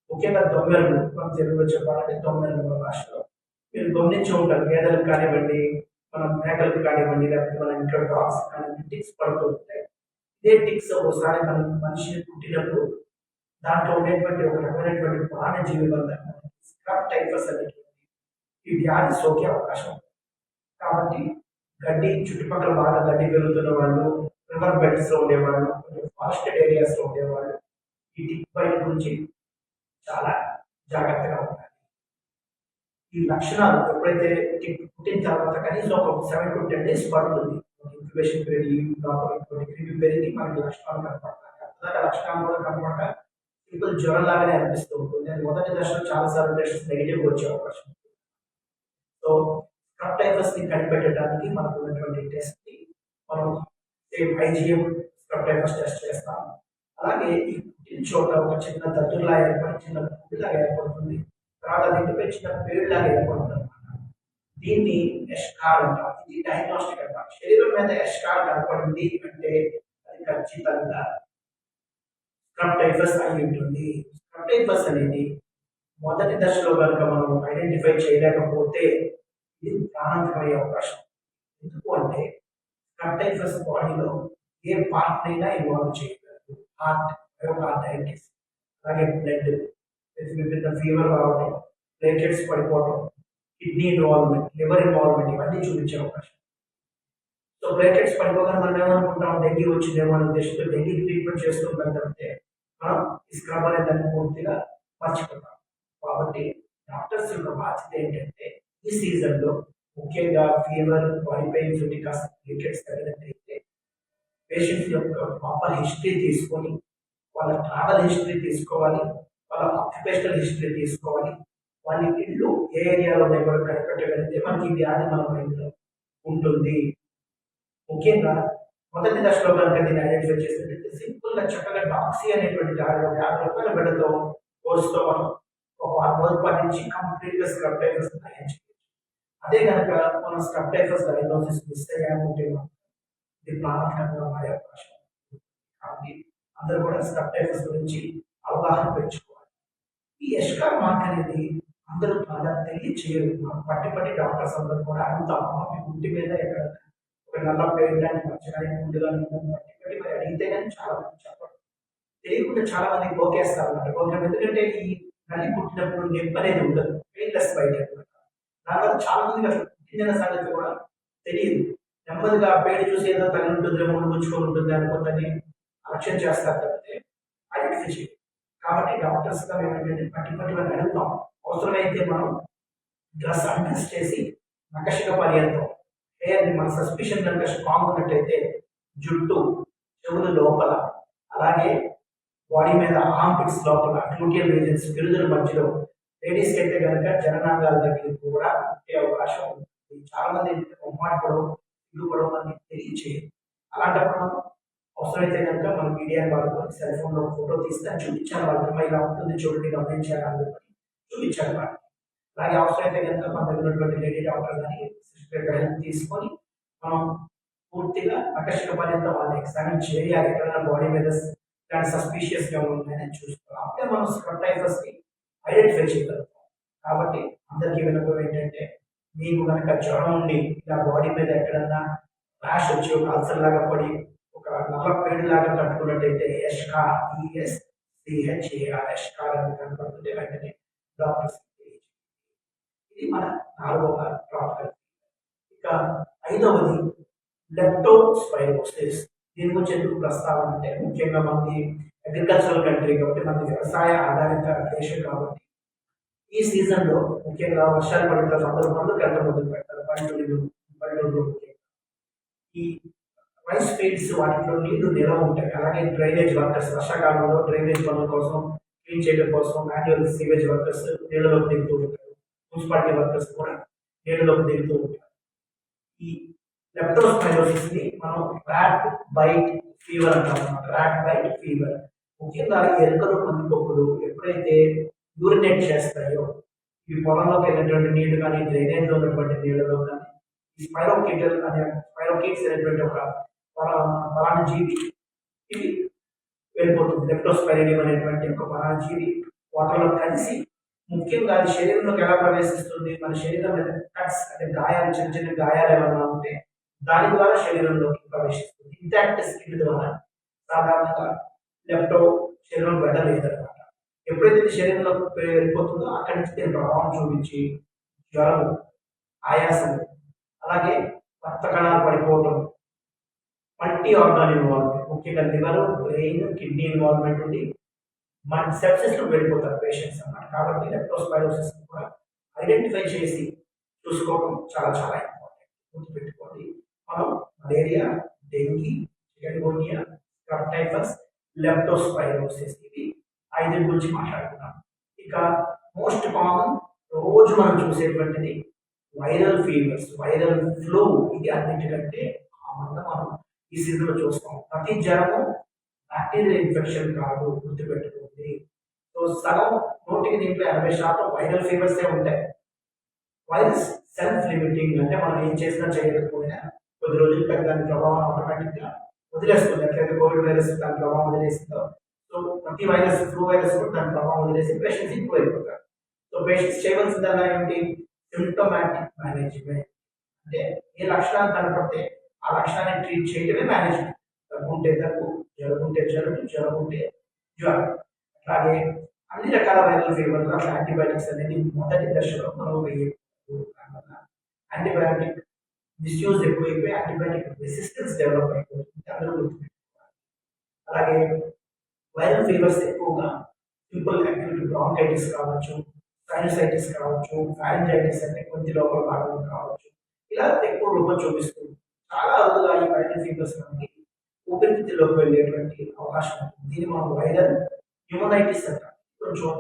ముఖ్యంగా దొమ్మెలు, మన తెలుగులో చెప్పాలంటే దొమ్మెలు మన భాషలో. మీరు గమనించి ఉంటారు, గేదెలకు కానివ్వండి, మన మేకలకు కానివ్వండి, లేకపోతే మన ఇంట్లో డాగ్స్ కానివ్వండి, టిక్స్ పడుతూ ఉంటాయి. ఇదే టిక్స్ ఒకసారి మన మనిషిని పుట్టినప్పుడు దాంట్లో ఉండేటువంటి ఒక రకమైనటువంటి ప్రాణజీవి వల్ల స్క్రబ్ టైఫస్ అనేటువంటి ఈ వ్యాధి సోకే అవకాశం ఉంది. కాబట్టి గడ్డి చుట్టుపక్కల బాగా గడ్డి పెరుగుతున్న వాళ్ళు, రివర్ బెడ్స్ లో ఉండేవాళ్ళు, కొంచెం ఫారెస్టెడ్ ఏరియాస్ లో ఉండేవాళ్ళు ఈ టిక్ బైట్ గురించి చాలా జాగ్రత్తగా ఉండాలి. ఈ లక్షణాలు ఎప్పుడైతే టిక్ పుట్టిన తర్వాత కనీసం ఒక 7 to 10 days పడుతుంది ఇంక్యుబేషన్ పీరియడ్, లోపల క్రిమి పెరిగి మనకి లక్షణాలు కనపడతాయి. అలాగే లక్షణాలు కూడా కనపడక సింపుల్ జ్వరం లాగానే అనిపిస్తూ ఉంటుంది. అది మొదటి దశలో చాలా సార్లు టెస్ట్ నెగిటివ్ వచ్చే అవకాశం ఉంది. సో స్క్రబ్ టైఫస్ ని కనిపెట్టడానికి మనకు ఉన్నటువంటి టెస్ట్ ని మనం IgM స్క్రబ్ టైఫస్ టెస్ట్ చేస్తాం. అలాగే ఈ పుట్టిన చోట ఒక చిన్న దద్దులా ఏర్పడి చిన్న పుట్టిలాగా ఏర్పడుతుంది. తర్వాత దీనిపై చిన్న పేరులాగా ఏర్పడుతుంది అనమాట. దీన్ని ఎస్కార్ అంటారు. ఇది డయాగ్నోస్టిక్ అంటారు. శరీరం మీద ఎస్కార్ కనపడింది అంటే అది ఖచ్చితంగా స్క్రబ్ టైఫస్ అయి ఉంటుంది. స్క్రబ్ టైఫస్ అనేది మొదటి దశలో కనుక మనం ఐడెంటిఫై చేయలేకపోతే ఇది ప్రాణాంతకమయ్యే అవకాశం. ఎందుకు అంటే స్క్రబ్ టైఫస్ బాడీలో ఏ పార్ట్ అయినా ఇన్వాల్వ్ చేయగలదు. హార్ట్, మయోకార్డైటిస్, అలాగే బ్లడ్, విభిన్న ఫీవర్ రావడం, ప్లేటెట్స్ పడిపోవడం, కిడ్నీ ఇన్వాల్వ్మెంట్, లివర్ ఇన్వాల్వ్మెంట్ ఇవన్నీ చూపించే అవకాశం. సో ప్లేటెట్స్ పడిపోగానే మనం ఏమనుకుంటాం, డెంగీ వచ్చిందేమో అనే ఉద్దేశంతో డెంగీ ట్రీట్మెంట్ చేస్తుంటాం తప్పితే మనం ఈ స్క్రబ్ అనే దాన్ని పూర్తిగా మర్చిపోతాం. కాబట్టి డాక్టర్స్ యొక్క బాధ్యత ఏంటంటే ఈ సీజన్లో ముఖ్యంగా ఫీవర్, బాడీ పెయిన్స్ ఉండి కాస్త ప్లేటెట్స్ తగినట్టయితే పేషెంట్స్ యొక్క ప్రాపర్ హిస్టరీ తీసుకొని, వాళ్ళ ట్రావెల్ హిస్టరీ తీసుకోవాలి, వాళ్ళ ఆక్యుపేషనల్ హిస్టరీ తీసుకోవాలి, వాళ్ళ ఇల్లు ఏ ఏరియాలో కూడా కనిపెట్టగలిగితే మనకి ఈ వ్యాధి మన మైండ్లో ఉంటుంది. ముఖ్యంగా మొదటి దశలో కనుక దీన్ని ఐడెంటిఫై చేసినట్లయితే సింపుల్ గా చక్కగా డాక్సీ అనేటువంటి 50 రూపాయల బిడ్డతో కోర్సుతో మనం ఒక 6 రోజుల పాటు నుంచి కంప్లీట్ గా స్క్రబ్ టైఫస్ చేయొచ్చు. అదే కనుక మనం స్క్రబ్ టైఫస్ డయాగ్నోసిస్ మిస్ అయ్యామంటే ఇది ప్రాణాంతకంగా మారే అవకాశం. కాబట్టి అందరూ కూడా స్క్రబ్ టైఫస్ గురించి అవగాహన పెంచుకోవాలి. ఈ ఎస్కార్ మార్క్ అనేది అందరూ త్వరగా తెలియచేయరు. మనం పట్టి డాక్టర్స్ అందరూ కూడా అడుగుతాం, మీ గుంటి మీద ఎక్కడ ఒక నల్ల పేర్లాంటి మచ్చగానే ముందుగా పట్టి మరి అడిగితే కానీ చాలా మంది చెప్పడం తెలియకుండా చాలా మంది గోకేస్తారు అన్నమాట. గోకేం ఎందుకంటే ఈ నల్లి పుట్టినప్పుడు నొప్పి అనేది ఉండదు, పెయిన్లెస్ బయట అనమాట. దానివల్ల చాలా మందికి అసలు పుట్టిన సంగతి కూడా తెలియదు. నెమ్మదిగా పేరు చూసి ఏదో తగిలి ఉంటుంది, ముంచుకొని ఉంటుంది అనుకుందని అలక్ష్యం చేస్తారు తప్పితే ఐడెంటిఫై చేయాలి. కాబట్టి డాక్టర్స్ గా మేము ఏంటంటే పట్టి వారిని అడుగుతాం. అవసరమైతే మనం డ్రెస్ అడ్జస్ట్ చేసి నకషిక పర్యంతం హెయిర్ని మన సస్పిషన్ కనుక స్ట్రాంగ్ ఉన్నట్టయితే జుట్టు, చెవుల లోపల, అలాగే బాడీ మీద ఆర్మ్పిట్స్ లోపల, గ్లూటియల్ రీజన్స్, పిరుదుల మధ్యలో, లేడీస్కి అయితే కనుక జననాంగాల దగ్గర కూడా పుట్టే అవకాశం ఉంది. చాలా మంది మొహమాటపడవు, ఇల్లు మనకి తెలియచేయదు. అలాంటప్పుడు మనం అవసరమైతే కనుక మన మీడియాని వాడుకొని సెల్ ఫోన్ లో ఫోటో తీస్తే చూపించాలి వాళ్ళకి, ఇలా ఉంటుంది చూడండి గమనించాలి అని చెప్పి చూపించాలి వాళ్ళకి. అలాగే అవసరమైతే కనుక మన దగ్గర ఉన్నటువంటి లేడీ డాక్టర్ కానీ సిస్టర్ హెల్ప్ తీసుకొని మనం పూర్తిగా ఆకర్షక పర్యంతం వాళ్ళని ఎగ్జామిన్ చేయాలి. ఎక్కడైనా బాడీ మీద ఇలాంటి సస్పీషియస్ గా ఉన్నాయని చూసుకోవాలి. అప్పుడే మనం స్క్రబ్ టైఫస్ ని ఐడెంటిఫై చేయగలుగుతాం. కాబట్టి అందరికీ వినపం ఏంటంటే మీకు కనుక జ్వరం ఉండి ఇలా బాడీ మీద ఎక్కడన్నా ర్యాష్ వచ్చి ఒక అల్సర్ లాగా పడి ఒక నల్ల పేడు లాగా కట్టుకున్నట్టయితే ఎష్కార్ ESCHAR ఎష్కార్ అని కనపడుతుంటే వెంటనే డాక్టర్స్ ఇది మన 4వ ట్రాపికల్. ఇక 5వది లెప్టోస్పైరోసిస్. దీని గురించి ఎందుకు ప్రస్తావన అంటే ముఖ్యంగా మనకి అగ్రికల్చరల్ కంట్రీ కాబట్టి మనకి వ్యవసాయ ఆధారిత దేశం కాబట్టి ఈ సీజన్లో ముఖ్యంగా వర్షాలు పడిన సందర్భంలో గంట మొదలు పెడతారు పల్లెటూరులో ఈ రైస్ ఫీల్డ్స్ వాటిలో నీళ్లు నిల్వ ఉంటాయి. అలాగే డ్రైనేజ్ వర్కర్స్ వర్షాకాలంలో డ్రైనేజ్ పనుల కోసం క్లీన్ చేయడం కోసం మాన్యువల్ సీవేజ్ వర్కర్స్ నీళ్ళలోకి దిగుతూ ఉంటారు. మున్సిపాలిటీ వర్కర్స్ కూడా నీళ్ళలోకి దిగుతూ ఉంటారు. ఈ లెప్టోస్పైరోసిస్ ని మనం ర్యాట్ బైట్ ఫీవర్ అంటాం అన్నమాట. ర్యాట్ బైట్ ఫీవర్ ముఖ్యంగా ఎలుకలు పందికొక్కులు ఎప్పుడైతే యూరినేట్ చేస్తాయో ఈ పొలంలోకి వెళ్ళినటువంటి నీళ్లు కానీ డ్రైనేజ్ లో ఉన్నటువంటి నీళ్ళలో కానీ ఈ స్పైరోకిట్స్ అనేటువంటి ఒక పలానా జీవి ఇవి వెళ్ళిపోతుంది. లెప్టోస్పైరిడియం అనేటువంటి ఒక పలానా జీవి వాటర్లో కలిసి ముఖ్యంగా అది శరీరంలోకి ఎలా ప్రవేశిస్తుంది, మన శరీరం మీద కట్స్ అంటే గాయాలు చిన్న చిన్న గాయాలు ఏమైనా ఉంటే దాని ద్వారా శరీరంలోకి ప్రవేశిస్తుంది. ఇంటాక్ట్ స్కిన్ ద్వారా సాధారణంగా లెప్టో శరీరం వెళ్ళలేదన్నమాట. ఎప్పుడైతే ఇది శరీరంలోకి వెళ్ళిపోతుందో అక్కడి నుంచి దీని ప్రభావం చూపించి జ్వరం, ఆయాసం, అలాగే రక్త కణాలు పడిపోవడం, మల్టీ ఆర్గాన్ ఇన్వాల్వ్మెంట్ ముఖ్యంగా లివర్, బ్రెయిన్, కిడ్నీ ఇన్వాల్వ్మెంట్ ఉండి మన సెప్సిస్ లో వెళ్ళిపోతారు పేషెంట్స్ అన్నమాట. కాబట్టి లెప్టోస్పైరోసిస్ కూడా ఐడెంటిఫై చేసి చూసుకోవడం చాలా చాలా ఇంపార్టెంట్. గుర్తుపెట్టుకోండి, మనం malaria, dengue, chikungunya, scrub typhus, leptospirosis ఇవి 5 గురించి మాట్లాడుకున్నాం. ఇక మోస్ట్ కామన్ రోజు మనం చూసేటువంటిది వైరల్ ఫీవర్స్, వైరల్ ఫ్లూ. ఇది అన్నిటికంటే కామన్గా మనం ఈ సీజన్లో చూస్తాం. ప్రతి జ్వరము బ్యాక్టీరియల్ ఇన్ఫెక్షన్ కాదు, గుర్తుపెట్టుకోండి. సో సగం 100కి దీంట్లో 80% వైరల్ ఫీవర్సే ఉంటాయి. వైరస్ సెల్ఫ్ లిమిటింగ్ అంటే మనం ఏం చేసినా చేయకపోయినా కొద్ది రోజులు దాని ప్రభావం ఆటోమేటిక్గా వదిలేస్తుంది. ఎట్లయితే కోవిడ్ వైరస్ దాని ప్రభావం వదిలేసిందో సో ప్రతి వైరస్, ఫ్లూ వైరస్ కూడా దాని ప్రభావం వదిలేసి పేషెంట్స్ ఇంప్రూవ్ అయిపోతారు. సో పేషెంట్స్ చేయవలసిందల్లా ఏంటి, సిమ్టోమాటిక్ మేనేజ్మెంట్. అంటే ఏ లక్షణాలు కనపడితే ఆ లక్షణాన్ని ట్రీట్ చేయడమే మేనేజ్మెంట్. దగ్గుంటే దగ్గు, జలుబుంటే జలుబు, జ్వరముంటే జ్వరం. అలాగే అన్ని రకాల వైరల్ ఫీవర్లు అసలు యాంటీబయాటిక్స్ అనేది మొదటి దశలో మనం యాంటీబయాటిక్ మిస్యూజ్ ఎక్కువైపోయి యాంటీబయాటిక్ రెసిస్టెన్స్ డెవలప్ అయిపోతుంది, అందరూ గుర్తుపెట్టుకోవాలి. అలాగే వైరల్ ఫీవర్స్ ఎక్కువగా సింపుల్ యాక్యూట్ బ్రాంకైటిస్ కావచ్చు, సైనసైటిస్ కావచ్చు, ఫ్యారింజైటిస్ అంటే కొంచెం లోపల భాగం కావచ్చు, ఇలా ఎక్కువ రూపం చూపిస్తుంది. చాలా అరుదుగా ఈ వైరల్ ఫీవర్స్ మనకి ఊపిరితిత్తుల్లోకి వెళ్ళేటువంటి అవకాశం ఉంటుంది. దీన్ని మనం వైరల్ న్యూమోనైటిస్ అంటాం. కొంచెం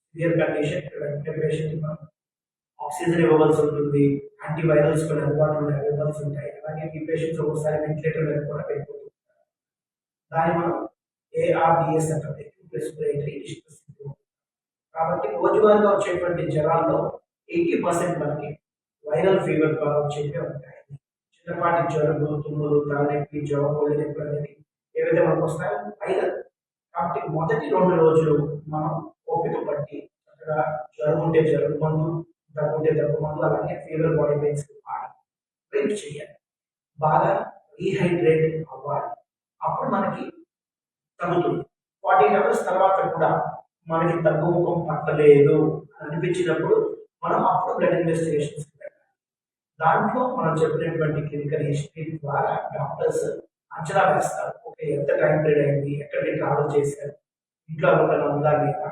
సివియర్ కండిషన్, పేషెంట్ మనం ఆక్సిజన్ ఇవ్వవలసి ఉంటుంది, యాంటీవైరల్స్ కొన్ని అందుబాటులో ఇవ్వవలసి ఉంటాయి. అలాగే ఈ పేషెంట్స్ ఒకసారి వెంటిలేటర్ మీద కూడా వెళ్ళిపోతుంటారు. దాన్ని మనం ARDS అంటాం, రెస్పిరేటరీ డిస్ట్రెస్ సిండ్రోమ్. కాబట్టి రోజువారీగా వచ్చేటువంటి జ్వరాల్లో 80% మనకి వైరల్ ఫీవర్ ద్వారా వచ్చేవి ఉంటాయి. చిన్నపాటి జ్వరము, తుమ్ములు, తలనొప్పి, జ్వరం, ఒళ్ళు నొప్పి అనేది ఏవైతే మనకు వస్తాయో వైరల్. కాబట్టి మొదటి 2 రోజులు మనం ఓపిక పట్టి చక్కగా జ్వరం ఉంటే జ్వరం మందు, దగ్గు ఉంటే దగ్గు మందు, అలాగే ఫీవర్ బాడీ పెయిన్స్ వెయిట్ చేయాలి, బాగా రీహైడ్రేట్ అవ్వాలి. అప్పుడు మనకి తగ్గుతుంది. 48 అవర్స్ తర్వాత కూడా మనకి తగ్గుముఖం పట్టలేదు అని అనిపించినప్పుడు మనం అప్పుడు బ్లడ్ ఇన్వెస్టిగేషన్స్ పెట్టాలి. దాంట్లో మనం చెప్పినటువంటి క్లినికల్ హిస్టరీ ద్వారా డాక్టర్స్ అంచనా వేస్తారు. ఓకే, ఎంత టైం పీరియడ్ అయింది, ఎక్కడికి ట్రావెల్ చేశారు, ఇంట్లో ఎవరికైనా ఉందా లేదా,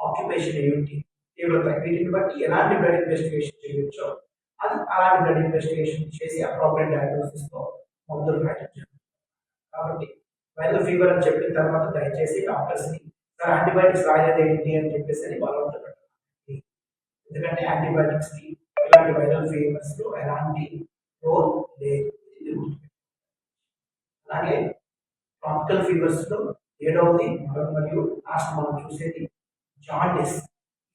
ఆక్యుపేషన్ ఏమిటి, తీవ్రత, వీటిని బట్టి ఎలాంటి బ్లడ్ ఇన్వెస్టిగేషన్ చేయవచ్చో అది అలాంటి బ్లడ్ ఇన్వెస్టిగేషన్ చేసి అప్రోప్రియట్ డయాగ్నోసిస్తో మందులు పెట్టచ్చు. కాబట్టి వైరల్ ఫీవర్ అని చెప్పిన తర్వాత దయచేసి డాక్టర్స్ని యాంటీబయాటిక్స్ రాయలేదు ఏంటి అని చెప్పేసి బలవంతం పెట్టాలి. ఎందుకంటే యాంటీబయాటిక్స్ని ఇలాంటి వైరల్ ఫీవర్స్లో ఎలాంటి రోల్ లేదు. అలాగే ట్రాపికల్ ఫీవర్స్లో 7వది మరియు లాస్ట్ మనం చూసేది జాండిస్.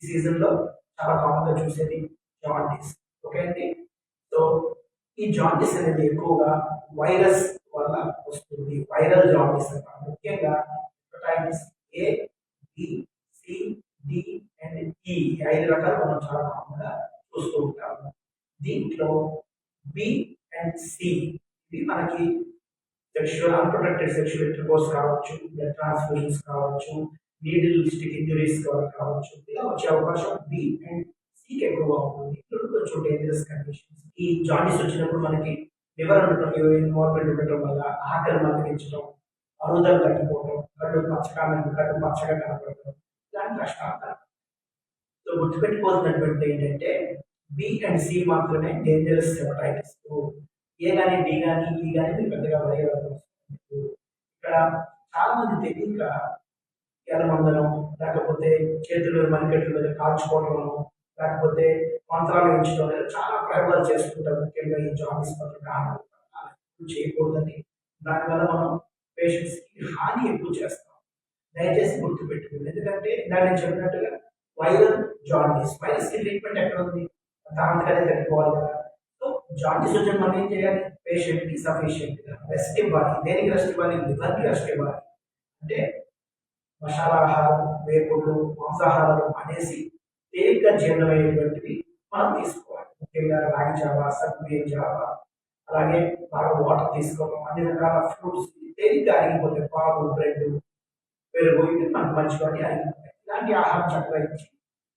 ఈ సీజన్లో చాలా కామన్గా చూసేది జాండిస్. ఓకే అండి. సో ఈ జాండిస్ అనేది ఎక్కువగా వైరస్ వల్ల వస్తుంది. వైరల్ జాండిస్ అంటారు. ముఖ్యంగా hepatitis A, B, C, D and E 5 రకాలు మనం చాలా కామన్గా చూస్తూ ఉంటాము. దీంట్లో వీటిలో బి అండ్ సి ఇవి మనకి సెక్షువల్ అన్ప్రొటెక్టెడ్ సెక్షువల్ ఇంటర్కోర్స్ కావచ్చు, బ్లడ్ ట్రాన్స్ఫ్యూజన్స్ కావచ్చు, నీడిల్ స్టిక్ ఇంజరీస్ కావచ్చు, ఇలా వచ్చే అవకాశం బి అండ్ సికి ఎక్కువగా ఉంటుంది. ఇక్కడ కొంచెం డేంజరస్ కండిషన్స్. ఈ జాండీస్ వచ్చినప్పుడు మనకి లివర్ ఉండటం, ఇన్వాల్వ్మెంట్ ఉండటం వల్ల ఆకలి మందగించడం, అరుగుదల తగ్గిపోవడం, కళ్ళు పచ్చగా కనపడటం, ఇలాంటి లక్షణాలు కనపడతాయి. సో గుర్తుపెట్టుకోవాల్సినటువంటి ఏంటంటే బి అండ్ సి మాత్రమే డేంజరస్ హెపటైటిస్. ఏ కానీ డి కానీ ఈ కానీ మీరు పెద్దగా వదిలేదు. ఇక్కడ చాలా మంది తెలియక ఎలమందనం, లేకపోతే చేతుల మీద మణికట్ల మీద కాల్చుకోవడం, లేకపోతే మంత్రాలు వేయించడం లేదా చాలా ప్రయోగాలు చేసుకుంటారు. ముఖ్యంగా ఈ జాండీస్ పట్ల కారణం చేయకూడదని, దానివల్ల మనం పేషెంట్స్కి హాని ఎక్కువ చేస్తాం. దయచేసి గుర్తుపెట్టుకోండి. ఎందుకంటే ఇందాక నేను చెప్పినట్టుగా వైరల్ జాండీస్, వైరస్కి ట్రీట్మెంట్ ఎక్కడ ఉంది? దాంతకనే తగ్గిపోవాలి కదా. సో జాండీస్ వచ్చిన మనం ఏం చేయాలి? పేషెంట్కి సఫిషియెంట్గా రెస్ట్ ఇవ్వాలి. దేనికి రెస్ట్ ఇవ్వాలి? లివర్కి రెస్ట్ ఇవ్వాలి. అంటే మసాలా ఆహారం, వేపుడు, మాంసాహారాలు అనేసి తేలిగ్గా జీర్ణమయ్యేటువంటివి మనం తీసుకోవాలి. ముఖ్యంగా రాగి జావ, సగ్గుబియ్యం జావ, అలాగే బాగా వాటర్ తీసుకోవడం, అన్ని రకాల ఫ్రూట్స్ తేలిగ్గా అరిగిపోతాయి. పాలు, బ్రెడ్, పెరుగు ఇవి మనకు మంచిగా అరిగిపోతాయి. ఇలాంటి ఆహారం చక్కగా ఇచ్చి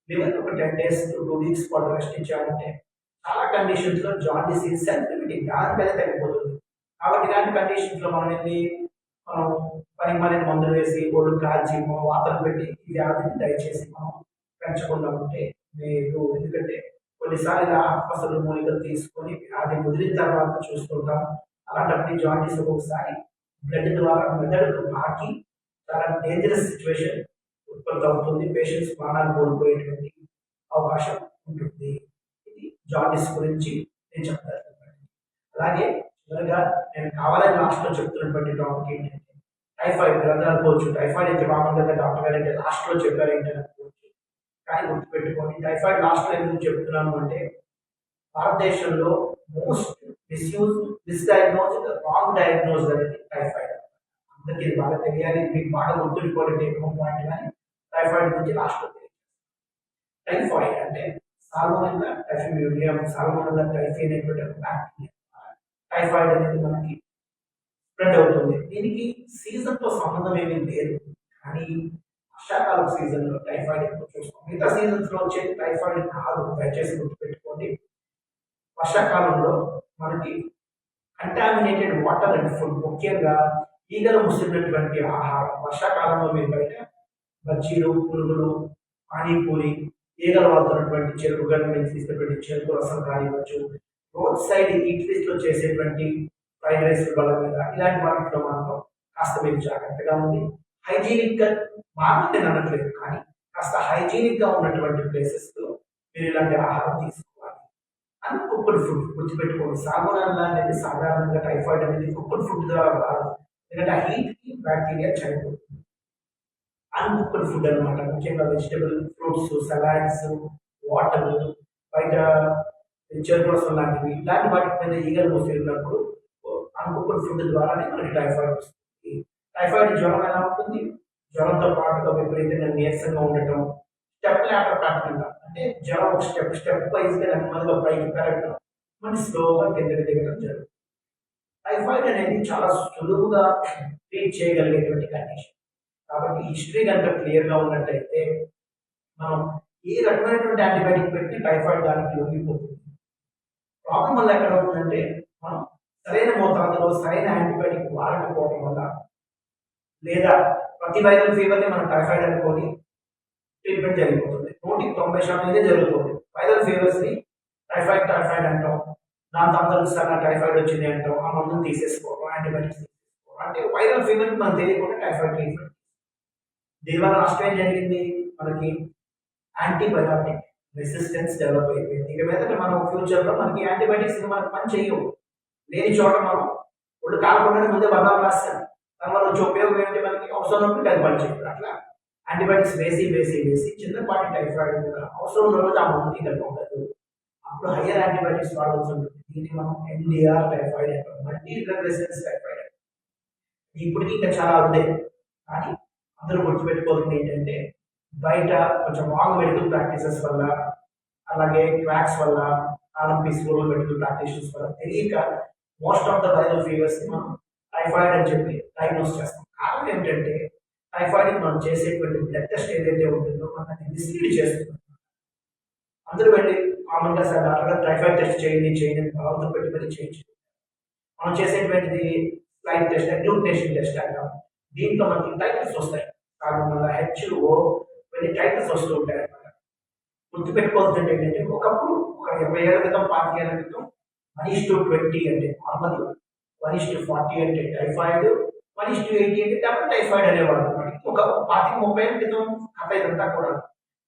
లివర్ ఒక 10 days to 2 weeks పాటు రెస్ట్ ఇచ్చామంటే చాలా కండిషన్స్లో జాండీస్ సెన్సిటివిటీ దానిపైన తగ్గిపోతుంది. కాబట్టి ఇలాంటి కండిషన్స్లో మనం పనికి మనకి మందులు వేసి ఒళ్ళు కాల్చి వాతలు పెట్టి ఈ వ్యాధిని దయచేసి మనం పెంచకుండా ఉంటే మీరు, ఎందుకంటే కొన్నిసార్లు ఇలా ఆకుపసలు మూలికలు తీసుకొని అది ముదిరిన తర్వాత చూస్తుంటాం. అలాంటప్పుడు జాండీస్ ఒక్కొక్కసారి బ్లడ్ ద్వారా మెదడుకు పాకి చాలా డేంజరస్ సిచ్యువేషన్ ఉత్పత్తి అవుతుంది. పేషెంట్స్ ప్రాణాలు కోల్పోయేటువంటి అవకాశం ఉంటుంది. ఇది జాండీస్ గురించి నేను చెప్తాను. అలాగే చివరిగా నేను కావాలని లాస్ట్లో చెప్తున్నటువంటి టాపిక్ ఏంటంటే టైఫాయిడ్. మీరు అందరూ అనుకోవచ్చు టైఫాయిడ్ అయితే మామూలుగా డాక్టర్ గారు అంటే లాస్ట్లో చెప్పారు ఏంటని అనుకోవచ్చు. కానీ గుర్తుపెట్టుకోండి, టైఫాయిడ్ లాస్ట్లో ఎందుకు చెప్తున్నాను అంటే భారతదేశంలో మోస్ట్ మిస్డైగ్నోజ్డ్, రాంగ్ డయాగ్నోజ్ అనేది టైఫాయిడ్. అందరికీ ఇది బాగా తెలియాలి, మీకు బాగా గుర్తుండిపోయింది ఎక్కువ పాయింట్. కానీ టైఫాయిడ్ గురించి లాస్ట్లో తెలియదు. టైఫాయిడ్ అంటే సాల్మోనెల్లా టైఫిమ్యూరియం, సాల్మోనెల్లా టైఫీ అనేటువంటి బ్యాక్టీరియా. టైఫాయిడ్ అనేది మనకి స్ప్రెడ్ అవుతుంది. దీనికి సీజన్తో సంబంధం ఏమీ లేదు. కానీ వర్షాకాలం సీజన్లో టైఫాయిడ్ ఎక్కువ చూస్తాం. మిగతా సీజన్స్లో వచ్చేది టైఫాయిడ్ కాదు, దయచేసి గుర్తుపెట్టుకోండి. వర్షాకాలంలో మనకి కంటామినేటెడ్ వాటర్ అండ్ ఫుడ్, ముఖ్యంగా ఈగలు ముసిరినటువంటి ఆహారం. వర్షాకాలంలో మీరు బయట బజ్జీలు, పునుగులు, పానీపూరి, ఈగలు వాడుతున్నటువంటి చెరుకు గడ్డ మీద తీసినటువంటి చెరుకు రసం కానివ్వచ్చు, రోడ్ సైడ్ ఈట్రీస్లో చేసేటువంటి ఫ్రైడ్ రైస్ బల మీద, ఇలాంటి వాటిలో మాత్రం కాస్త మీరు జాగ్రత్తగా ఉంది. హైజీనిక్గా బాగా అనట్లేదు, కానీ కాస్త హైజీనిక్గా ఉన్నటువంటి ప్లేసెస్లో మీరు ఇలాంటి ఆహారం తీసుకోవాలి. అన్కుక్డ్ ఫుడ్ గుర్తుపెట్టుకోండి. సాల్మోనెల్లా అనేది సాధారణంగా టైఫాయిడ్ అనేది కుక్డ్ ఫుడ్ ద్వారా రాదు, ఎందుకంటే ఆ హీట్కి బ్యాక్టీరియా చనిపోతుంది. అన్కుక్డ్ ఫుడ్ అనమాట, ముఖ్యంగా వెజిటబుల్, ఫ్రూట్స్, సలాడ్స్, వాటర్, బయట చెరుకు రసం లాంటివి, ఇలాంటి వాటి మీద ఈగలు మోసినప్పుడు అన్కుక్డ్ ఫుడ్ ద్వారానే మనకి టైఫాయిడ్ వస్తుంది. టైఫాయిడ్ జ్వరం ఎలా ఉంటుంది? జ్వరంతో పాటుగా విపరీతంగా నీరసంగా ఉండటం, స్టెప్ ల్యాటర్ ప్యాటర్న్, అంటే జ్వరం ఒక స్టెప్ వైజ్గా నెమ్మదిగా పైకి పెరగడం, మన స్లోగా కిందకి దిగడం జరుగుతుంది. టైఫాయిడ్ అనేది చాలా సులువుగా ట్రీట్ చేయగలిగేటువంటి కండిషన్. కాబట్టి హిస్టరీ కనుక క్లియర్గా ఉన్నట్టయితే మనం ఏ రకమైనటువంటి యాంటీబయాటిక్ పెట్టి టైఫాయిడ్ దానికి లొంగిపోతుంది. ప్రాబ్లం వల్ల ఎక్కడ ఉంటుందంటే మనం సరైన మోతాదులో సరైన యాంటీబయాటిక్ వాడకపోవడం వల్ల, లేదా ప్రతి వైరల్ ఫీవర్ని మనం టైఫాయిడ్ అనుకొని ట్రీట్మెంట్ జరిగిపోతుంది. 90% జరుగుతుంది. వైరల్ ఫీవర్స్ని టైఫాయిడ్ అంటాం, దాంతో అందరూ సరే టైఫాయిడ్ వచ్చింది అంటాం, ఆ మందుని తీసేసుకోవడం, యాంటీబయాటిక్స్ తీసేసుకోవడం, అంటే వైరల్ ఫీవర్కి మనం తెలియకుండా టైఫాయిడ్ ట్రీట్మెంట్. దీనివల్ల నష్టం ఏం జరిగింది? మనకి యాంటీబయాటిక్ రెసిస్టెన్స్ డెవలప్ అయిపోయింది. ఇక మీద మనం ఫ్యూచర్లో మనకి యాంటీబయాటిక్స్ మనకు పని చేయవు. లేని చోట మనం ఒళ్ళు కాలకుండానే ముందే బదాలు రాస్తాం. దానివల్ల వచ్చే ఉపయోగం ఏంటి? మనకి అవసరం ఉన్నప్పుడు అది పని చేయదు. అట్లా యాంటీబయాటిక్స్ వేసి చిన్నపాటి టైఫాయిడ్ మీద అవసరం ఉన్న రోజు ఆ మందుకి కలిపి ఉండదు. అప్పుడు హయ్యర్ యాంటీబయాటిక్స్ వాడాల్సి ఉంటుంది. దీన్ని మనం ఎన్డీఆర్ టైఫాయిడ్ అంటాం, మల్టీ డ్రగ్ రెసిస్టెన్స్ టైఫాయిడ్ అంటాం. ఇప్పటికీ ఇంకా చాలా ఉంది. కానీ అందరూ గుర్తుపెట్టుకోవాల్సింది ఏంటంటే బయట కొంచెం రాంగ్ మెడికల్ ప్రాక్టీసెస్ వల్ల, అలాగే క్రాక్స్ వల్ల, ఆర్ఎంపీస్ రూరల్ మెడికల్ ప్రాక్టీషనర్స్ వరకు తెలియక most of the viral fevers ని మనం టైఫాయిడ్ అని చెప్పి డయాగ్నోస్ చేస్తాం. కారణం ఏంటంటే టైఫాయిడ్ మనం చేసేటువంటి బ్లడ్ టెస్ట్ ఏదైతే ఉంటుందో మనకి మిస్లీడ్ చేస్తుంది. అందరూ వెళ్ళి కామన్ గా సార్ డాక్టర్ గారు టైఫాయిడ్ టెస్ట్ చేయండి బలవంతం పెట్టి చేయించు. మనం చేసేటువంటిది స్లైడ్ టెస్ట్, అగ్లూటినేషన్ టెస్ట్ అంటాం. దీంట్లో మనకి టైటిల్స్ వస్తాయి. కారణం హెచ్ఓ కొన్ని టైటిల్స్ వస్తూ ఉంటాయి అన్నమాట. గుర్తుపెట్టుకోవాల్సింది ఏంటంటే ఒకప్పుడు ఒక 20 ఏళ్ల క్రితం 25 ఏళ్ల క్రితం 1:20 అంటే నార్మల్, 1:40 అంటే టైఫాయిడ్, 1:80 అంటే డబుల్ టైఫాయిడ్ అనేవాళ్ళు అనమాట. ఒక 25-30 ఏళ్ల క్రితం కథ ఇదంతా కూడా.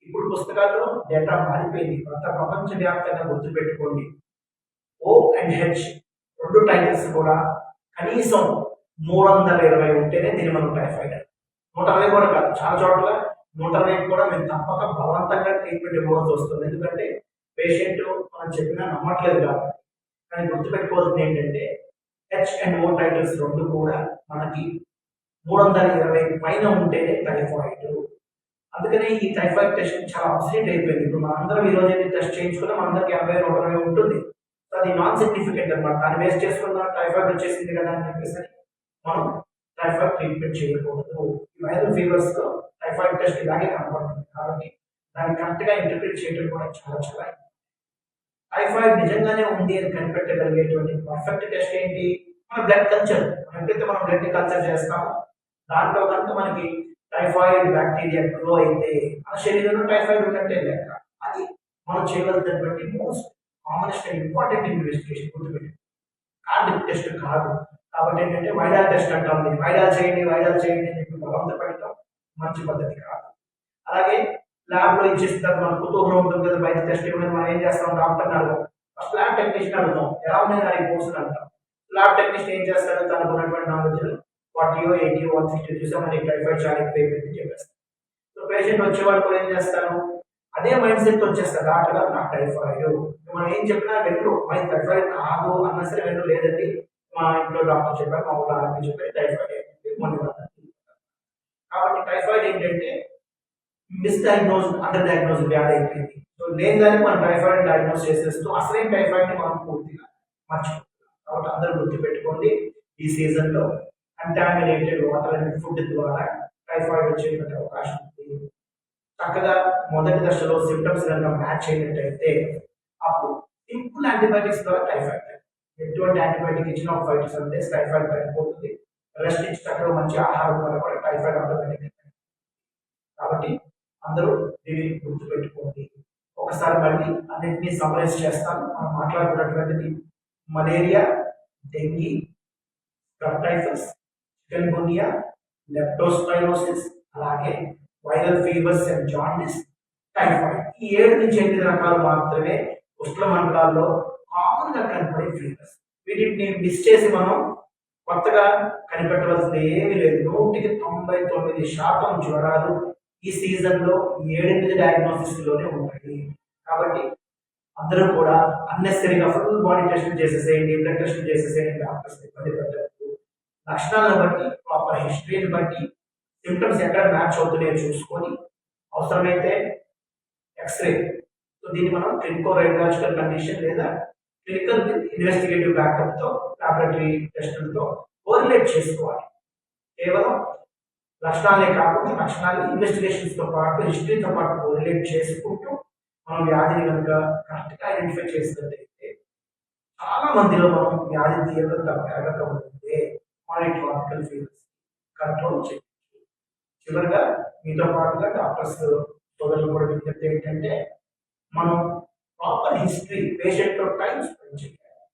ఇప్పుడు పుస్తకాల్లో డేటా మారిపోయింది. కొత్త ప్రపంచవ్యాప్తంగా గుర్తుపెట్టుకోండి, ఓ అండ్ హెచ్ రెండు టైటిల్స్ కూడా కనీసం 320 ఉంటేనే దీన్ని మనం టైఫాయిడ్. 120 కూడా కాదు, చాలా చోట్ల 120 కూడా మేము తప్పక బలవంతంగా ట్రీట్మెంట్ ఇవ్వవలసి వస్తుంది. ఎందుకంటే పేషెంట్ మనం చెప్పినా నమ్మట్లేదు కాబట్టి. కానీ గుర్తుపెట్టుకోవాల్సింది ఏంటంటే హెచ్ అండ్ ఓ టైటిల్స్ రెండు కూడా మనకి 320 పైన ఉంటేనే టైఫాయిడ్. అందుకనే ఈ టైఫాయిడ్ టెస్ట్ చాలా అప్సెట్ అయిపోయింది. ఇప్పుడు మన అందరం ఈ రోజు టెస్ట్ చేయించుకున్నా మనందరికి 80-120 ఉంటుంది. అది నాన్ సిగ్నిఫికెంట్ అనమాట. దాన్ని బేస్ చేసుకున్న టైఫాయిడ్ వచ్చేసింది కదా అని చెప్పేసి మనం టైఫాయిడ్ ట్రీట్మెంట్ చేయకూడదు. ఈ వైరల్ ఫీవర్స్ లో టైఫాయిడ్ టెస్ట్ ఇలాగే కనపడుతుంది కాబట్టి దాన్ని కరెక్ట్ గా ఇంటర్ప్రిట్ చేయడం కూడా చాలా చాలా. టైఫాయిడ్ నిజంగానే ఉంది అని కనిపెట్టగలిగేటువంటి పర్ఫెక్ట్ టెస్ట్ ఏంటి? మన బ్లడ్ కల్చర్. ఎప్పుడైతే మనం బ్లడ్ కల్చర్ చేస్తామో దాంట్లో కనుక మనకి టైఫాయిడ్ బ్యాక్టీరియా గ్రో అయితే మన శరీరంలో టైఫాయిడ్ ఉన్నట్టే లెక్క. అది మనం చేయవలసినటువంటి most commonest and important investigation. గుర్తుపెట్టి కార్డిక్ టెస్ట్ కాదు. కాబట్టి ఏంటంటే వైడాల్ టెస్ట్ అంటాం. వైడాల్ చేయండి అని చెప్పి బలవంత పెట్టడం మంచి పద్ధతి కాదు. అలాగే ల్యాబ్ లో ఇచ్చేస్తారు, మన కుతూహలం ఉంటుంది కదా బయట టెస్ట్ ఇవ్వడం. మనం ఏం చేస్తాం? డాక్టర్ అడుగుతాం, ఫస్ట్ ల్యాబ్ టెక్నీషియన్ అడుగుతాం ఎలా ఉన్నాయి ఆ రిపోర్ట్స్ అంటాం. ల్యాబ్ టెక్నీషియన్ ఏం చేస్తాడు? తనకు ఉన్నటువంటి నాలెడ్జ్ 40, 80, 160 చూసా మనకి టైఫాయిడ్ చాలా ఎక్కువైపోయింది చెప్పేస్తాం. సో పేషెంట్ వచ్చేవాడు కూడా ఏం చేస్తాను, అదే మైండ్ సెట్ వచ్చేస్తారు. డాక్టర్ గారు నాకు టైఫాయిడ్, మనం ఏం చెప్పినా వెళ్ళు, మరి టైఫాయిడ్ కాదు అన్నా సరే వెళ్ళు, లేదండి మా ఇంట్లో డాక్టర్ చెప్పారు, మా ఊళ్ళో ఆర్మీ చెప్పారు టైఫాయిడ్ మొన్న. కాబట్టి టైఫాయిడ్ ఏంటంటే మిస్ డయాగ్నోజ్, అండర్ డయాగ్నోజ్ వ్యాధి అయిపోయింది. సో లేని దానికి మనం టైఫాయిడ్ డయాగ్నోజ్ చేసేస్తూ అసలైన టైఫాయిడ్ ని మనం పూర్తిగా మర్చిపోతున్నాం. కాబట్టి అందరూ గుర్తుపెట్టుకోండి, ఈ సీజన్ లో కంటామినేటెడ్ వాటర్ అండ్ ఫుడ్ ద్వారా టైఫాయిడ్ వచ్చేటువంటి అవకాశం ఉంది. చక్కగా మొదటి దశలో సిమ్టమ్స్ కనుక మ్యాచ్ అయినట్టయితే అప్పుడు సింపుల్ యాంటీబయాటిక్స్ ద్వారా టైఫాయిడ్, ఎటువంటి యాంటీబయాటిక్ ఇచ్చిన ఒక 5 to 7 days టైఫాయిడ్ తగ్గిపోతుంది. రెస్ట్ ఇచ్చి చక్కగా మంచి ఆహారం వల్ల కూడా టైఫాయిడ్ ఆటోమేటిక్. కాబట్టి అందరూ దీన్ని గుర్తుపెట్టుకోండి. ఒకసారి మళ్ళీ అన్నింటినీ సమరైజ్ చేస్తాను. మనం మాట్లాడుకున్నటువంటిది malaria, dengue, typhus, chikungunya, leptospirosis, అలాగే viral fevers and jaundice, typhoid. ఈ 7 నుంచి 8 రకాలు మాత్రమే ఉష్ణ మండలాల్లో కామన్ గా కనపడే ఫీవర్స్. వీటిని మిస్ చేసి మనం కొత్తగా కనిపెట్టవలసింది ఏమీ లేదు. 99% జ్వరాలు ఈ సీజన్ లో 7-8 డయాగ్నోసిస్ లోనే ఉంటాయి. కాబట్టి అందరూ కూడా అన్నెసరీగా ఫుల్ బాడీ టెస్ట్ చేసేసేయండి, బ్లడ్ టెస్ట్ చేసేసేయండి, డాక్టర్స్ ఇబ్బంది పెట్టద్దు. లక్షణాలను బట్టి, ప్రాపర్ హిస్టరీని బట్టి, సిమ్టమ్స్ ఎక్కడ మ్యాచ్ అవుతున్నాయో చూసుకొని అవసరమైతే ఎక్స్రే. సో దీన్ని మనం క్లినికో రేడియాలజికల్ కండిషన్ లేదా క్లినికల్ ఇన్వెస్టిగేటివ్ బ్యాకప్ తో లాబొరేటరీ టెస్టులతో కోరిలేట్ చేసుకోవాలి. కేవలం లక్షణాలే కాకుండా లక్షణాలు ఇన్వెస్టిగేషన్స్ తో పాటు హిస్టరీతో పాటు కోరిలేట్ చేసుకుంటూ మనం వ్యాధిని కనుక కరెక్ట్ గా ఐడెంటిఫై చేసినట్టయితే చాలా మందిలో మనం వ్యాధి తీవ్రత పెరగకపోతే మన ట్రాపికల్ ఫీవర్స్ కంట్రోల్ చేయొచ్చు. చివరిగా మీతో పాటుగా డాక్టర్స్ సోదరులు కూడా విజ్ఞప్తి ఏంటంటే మనం ప్రాపర్ హిస్టరీ పేషెంట్ తో టైం స్పెండ్ చేయాలి.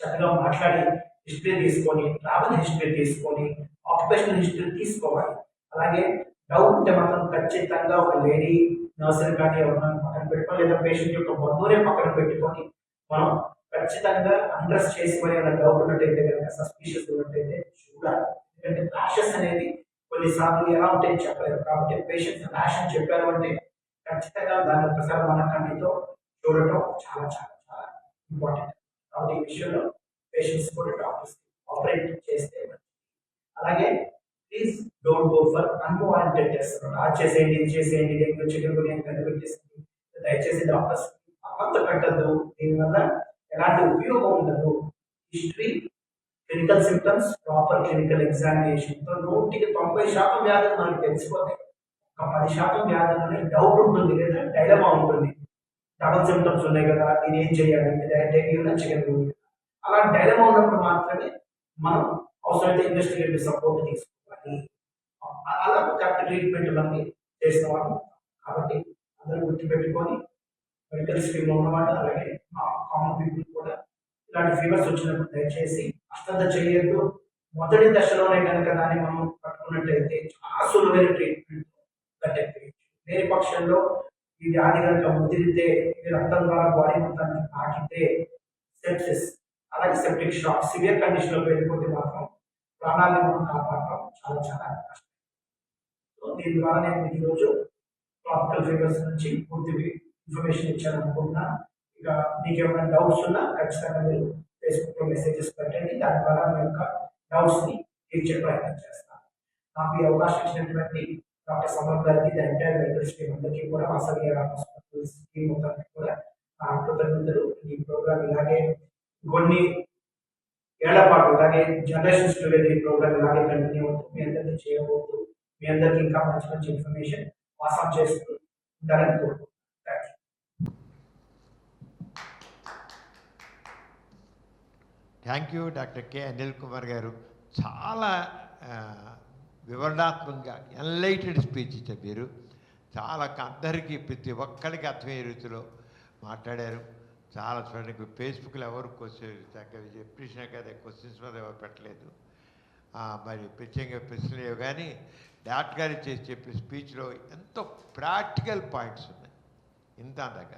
చక్కగా మాట్లాడి హిస్టరీ తీసుకొని, ట్రావెల్ హిస్టరీ తీసుకొని, ఆక్యుపేషనల్ హిస్టరీ తీసుకోవాలి. అలాగే డౌట్ ఉంటే మాత్రం ఖచ్చితంగా ఒక లేడీ నర్సరీ కానీ ఎవరైనా పక్కన పెట్టుకొని లేదా పేషెంట్ యొక్క బంధువునే పక్కన పెట్టుకొని మనం ఖచ్చితంగా అండర్స్ చేసి మరి ఏమైనా డౌట్ ఉన్నట్టయితే కనుక, సస్పిషియస్ ఉన్నట్టయితే చూడాలి. ఎందుకంటే ర్యాషెస్ అనేది కొన్నిసార్లు ఎలా ఉంటాయని చెప్పలేరు. కాబట్టి పేషెంట్ ర్యాష్ అని చెప్పారు అంటే ఖచ్చితంగా దాని ప్రసారం మన కంటితో చూడటం చాలా చాలా చాలా ఇంపార్టెంట్. కాబట్టి ఈ విషయంలో పేషెంట్స్ కూడా డాక్టర్స్ ఆపరేట్ చేస్తే. అలాగే please don't go for unwanted test. అది చేసేయండి, ఇది చేసేయండి, డెంగ్యూ చికెన్ గురించి కనిపెట్టేసింది. దయచేసి డాక్టర్స్ అంత పెట్టద్దు, దీనివల్ల ఎలాంటి ఉపయోగం ఉండదు. History, clinical symptoms, proper clinical ఎగ్జామినేషన్తో 100% వ్యాధులు మనకు తెలిసిపోతాయి. ఒక 10% వ్యాధులు డౌట్ ఉంటుంది లేదా డైలమా ఉంటుంది. డబల్ సిమ్టమ్స్ ఉన్నాయి కదా, దీని ఏం చేయాలి, లేదా డెంగ్యూ చికెన్, అలా డైలమా ఉన్నప్పుడు మాత్రమే మనం అవసరమైతే ఇన్వెస్టిగేటివ్ సపోర్ట్ తీసుకోవాలి. అలా కరెక్ట్ ట్రీట్మెంట్ మనకి చేసిన వాళ్ళు. కాబట్టి అందరూ గుర్తుపెట్టుకొని మెడికల్ స్ట్రీమ్లో ఉన్నవాళ్ళు అలాగే కామన్ పీపుల్ కూడా ఇలాంటి ఫీవర్స్ వచ్చినప్పుడు దయచేసి అశ్రద్ధ చేయొద్దు. మొదటి దశలోనే కనుక దాన్ని మనం పట్టుకున్నట్టయితే చాలా సులువైన ట్రీట్మెంట్ కట్టెక్కచ్చు. లేని పక్షంలో ఈ వ్యాధి కనుక ముదిరితే, ఇది రక్తం ద్వారా బాడీ మొత్తానికి తాకితే సెప్సిస్, అలాగే సెప్టిక్ షాక్, సివియర్ కండిషన్లో వెళ్ళిపోతే మాత్రం ప్రాణాలను మనం కాపాడటం చాలా చాలా కష్టం. సో దీని ద్వారా నేను మీకు ఈరోజు ట్రాపికల్ ఫీవర్స్ నుంచి పూర్తి ఇన్ఫర్మేషన్ ఇచ్చాను అనుకుంటున్నాను. ఇక మీకు ఏమైనా డౌట్స్ ఉన్నా ఖచ్చితంగా మీరు ఫేస్బుక్లో మెసేజెస్ పెట్టండి, దాని ద్వారా మీ యొక్క డౌట్స్ని తీర్చే ప్రయత్నం చేస్తాను. నాకు ఈ అవకాశం ఇచ్చినటువంటి డాక్టర్ సమర్ గారికి, ద ఎంటైర్ మెడికల్ స్ట్రీమ్ అందరికీ కూడా, వాసవి హాస్పిటల్స్ టీమ్ మొత్తానికి కూడా కృతజ్ఞతలు. ఈ ప్రోగ్రామ్ ఇలాగే కొన్ని ఏళ్ల పాటు ఇలాగే జనరేషన్స్ టుగెదర్ ఈ ప్రోగ్రామ్ ఇలాగే కంటిన్యూ అవుతుంది. మీ అందరికీ చేయబోతూ మీ అందరికీ ఇంకా మంచి మంచి ఇన్ఫర్మేషన్ పాస్ ఆన్ చేస్తూ ఉండాలని కోరుకుంటున్నాను. Thank you doctor K Anil Kumar గారు. చాలా వివరణాత్మకంగా ఎన్లైటెడ్ స్పీచ్ ఇచ్చారు మీరు. చాలా అందరికీ ప్రతి ఒక్కరికి అర్థమయ్యే రీతిలో మాట్లాడారు. చాలా చూడండి, ఫేస్బుక్లో ఎవరు చెప్పేసినా కదా, క్వశ్చన్స్ మీద ఎవరు పెట్టలేదు. మరి ప్రత్యేకంగా ప్రశ్నలు లేవు, కానీ డాక్టర్ గారు చేసి చెప్పే స్పీచ్లో ఎంతో ప్రాక్టికల్ పాయింట్స్ ఉన్నాయి. ఇంత అందాక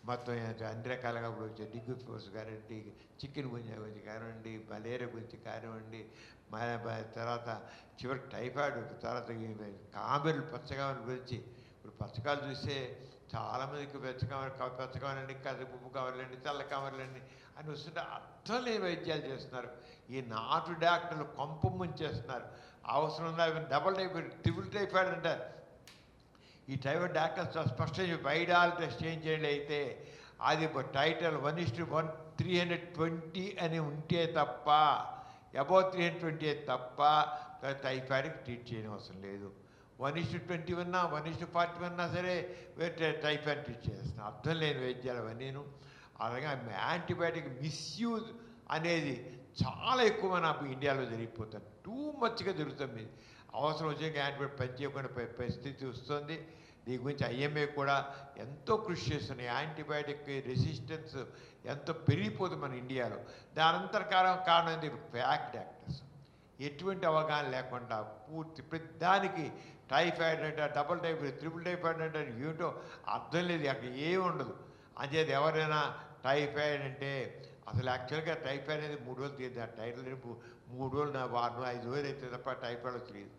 మొత్తం అన్ని రకాలుగా ఇప్పుడు వచ్చే డెంగ్యూ ఫీవర్స్ కానివ్వండి, చికెన్ గుంజా గురించి కానివ్వండి, మలేరియా గురించి కానివ్వండి, తర్వాత చివరికి టైఫాయిడ్, తర్వాత కామెర్లు, పచ్చకామెల గురించి. ఇప్పుడు పచ్చకాయలు చూస్తే చాలామందికి పచ్చకామరండి, ఉప్పు కావాలండి, తెల్ల కామర్లండి అని వస్తుంటే అర్థం లేని వైద్యాలు చేస్తున్నారు. ఈ నాటు డాక్టర్లు కొంప ముంచేస్తున్నారు. అవసరం ఉందా డబుల్ టైఫాయిడ్, ట్రిపుల్ టైఫాయిడ్ అంటారు. ఈ టైఫాయిడ్ డాక్టర్స్ స్పష్టంగా వైడాల్ టెస్ట్ చేయించండి. అయితే అది టైటల్ 1:1 320 అని ఉంటే తప్ప, అబౌవ్ 320 తప్ప టైఫాయిడ్కి ట్రీట్ చేయడం అవసరం లేదు. 1:20 ఉన్నా 1:40 ఉన్నా సరే టైఫాయిడ్ ట్రీట్ చేస్తున్నాం. అర్థం లేని వైద్యాలు అవన్నీను. అలాగే యాంటీబయాటిక్ మిస్యూజ్ అనేది చాలా ఎక్కువ మన ఇండియాలో జరిగిపోతుంది. టూ మచ్గా జరుగుతుంది. అవసరం వచ్చే యాంటీబయాటిక్ పనిచేయకుండా పరిస్థితి వస్తుంది. దీని గురించి ఐఎంఏ కూడా ఎంతో కృషి చేస్తున్నాయి. యాంటీబయాటిక్ రెసిస్టెన్స్ ఎంతో పెరిగిపోతుంది మన ఇండియాలో. దానంతర కారణం ఏంటి? ఫ్యాక్ డాక్టర్స్ ఎటువంటి అవగాహన లేకుండా పూర్తి ప్రతిదానికి టైఫాయిడ్ అంటే, డబుల్ టైఫాయిడ్, ట్రిపుల్ టైఫాయిడ్ అంటే ఏమిటో అర్థం లేదు, అక్కడ ఏమి ఉండదు. అంచేది ఎవరైనా టైఫాయిడ్ అంటే అసలు యాక్చువల్గా టైఫాయిడ్ అనేది 3 రోజులు తీయదు. ఆ టైఫాయిడ్ 3 రోజులు, వారం 5 రోజులు అయితే తప్ప టైఫాయిడ్ తెలియదు.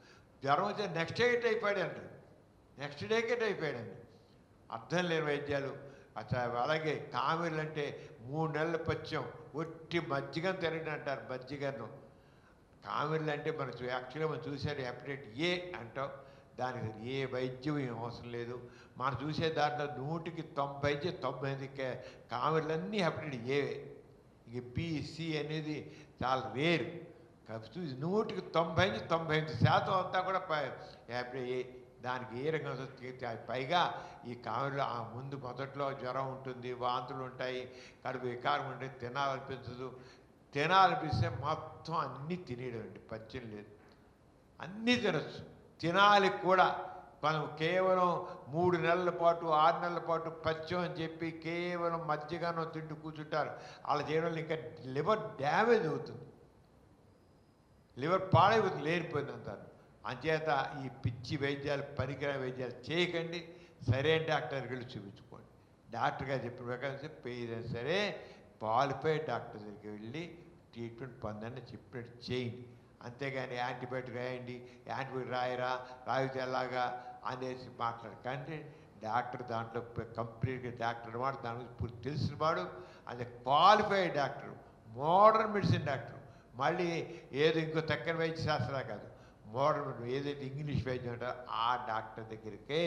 జ్వరం వచ్చే నెక్స్ట్ డే టైఫాయిడ్ అంటారు, నెక్స్ట్ డేకే టైఫాయిడ్ అండి. అర్థం లేని వైద్యాలు. అలాగే కామెర్లు అంటే 3 నెలల పచ్చం ఒట్టి మజ్జిగను తినడం అంటారు. మజ్జిగను కామెర్లు అంటే మనం యాక్చువల్గా మనం చూసారు హెపటైటిస్ ఏ అంటాం. దానికి ఏ వైద్యం ఏం అవసరం లేదు. మనం చూసే దాంట్లో 100కి 90 కామెర్లన్నీ హెపటైటిస్ ఏ. ఇక బిసి అనేది చాలా రేర్. 100కి 95% అంతా కూడా హెపటైటిస్ ఏ. దానికి ఏ రకంగా పైగా ఈ కామెర్లు ముందు మొదట్లో జ్వరం ఉంటుంది, వాంతులు ఉంటాయి, కడుపు వికారం ఉంటుంది, తినాలనిపిస్తే మొత్తం అన్నీ తినేయడం అండి. పచ్చం లేదు, అన్నీ తినచ్చు, తినాలి కూడా. మనం కేవలం 3 నెలల పాటు 6 నెలల పాటు పచ్చం అని చెప్పి కేవలం మజ్జిగను తింటూ కూర్చుంటారు. అలా చేయడం వల్ల ఇంకా లివర్ డ్యామేజ్ అవుతుంది, లివర్ పాడైపోతుంది, లేనిపోయింది అంటారు. అంచేత ఈ పిచ్చి వైద్యాలు, పనికిరాని వైద్యాలు చేయకండి. సరైన డాక్టర్కి వెళ్ళి చూపించుకోండి. డాక్టర్ గారు చెప్పిన ప్రకారం ఏదైనా సరే క్వాలిఫైడ్ డాక్టర్ దగ్గరికి వెళ్ళి ట్రీట్మెంట్ పొందండి, చెప్పినట్టు చేయండి. అంతేగాని యాంటీబయాటిక్ రాయండి, యాంటీబయాటిక్ రాయితే ఎలాగా అనేసి మాట్లాడకండి. డాక్టర్ దాంట్లో కంప్లీట్గా డాక్టర్ అన్నమాట, దాని గురించి పూర్తి తెలిసిన వాడు, అది qualified doctor, modern medicine doctor. మళ్ళీ ఏదో ఇంకో తక్కువ వైద్య శాస్త్రా కాదు, మోడర్న్ ఏదైతే ఇంగ్లీష్ వైద్యం అంటారో ఆ డాక్టర్ దగ్గరికే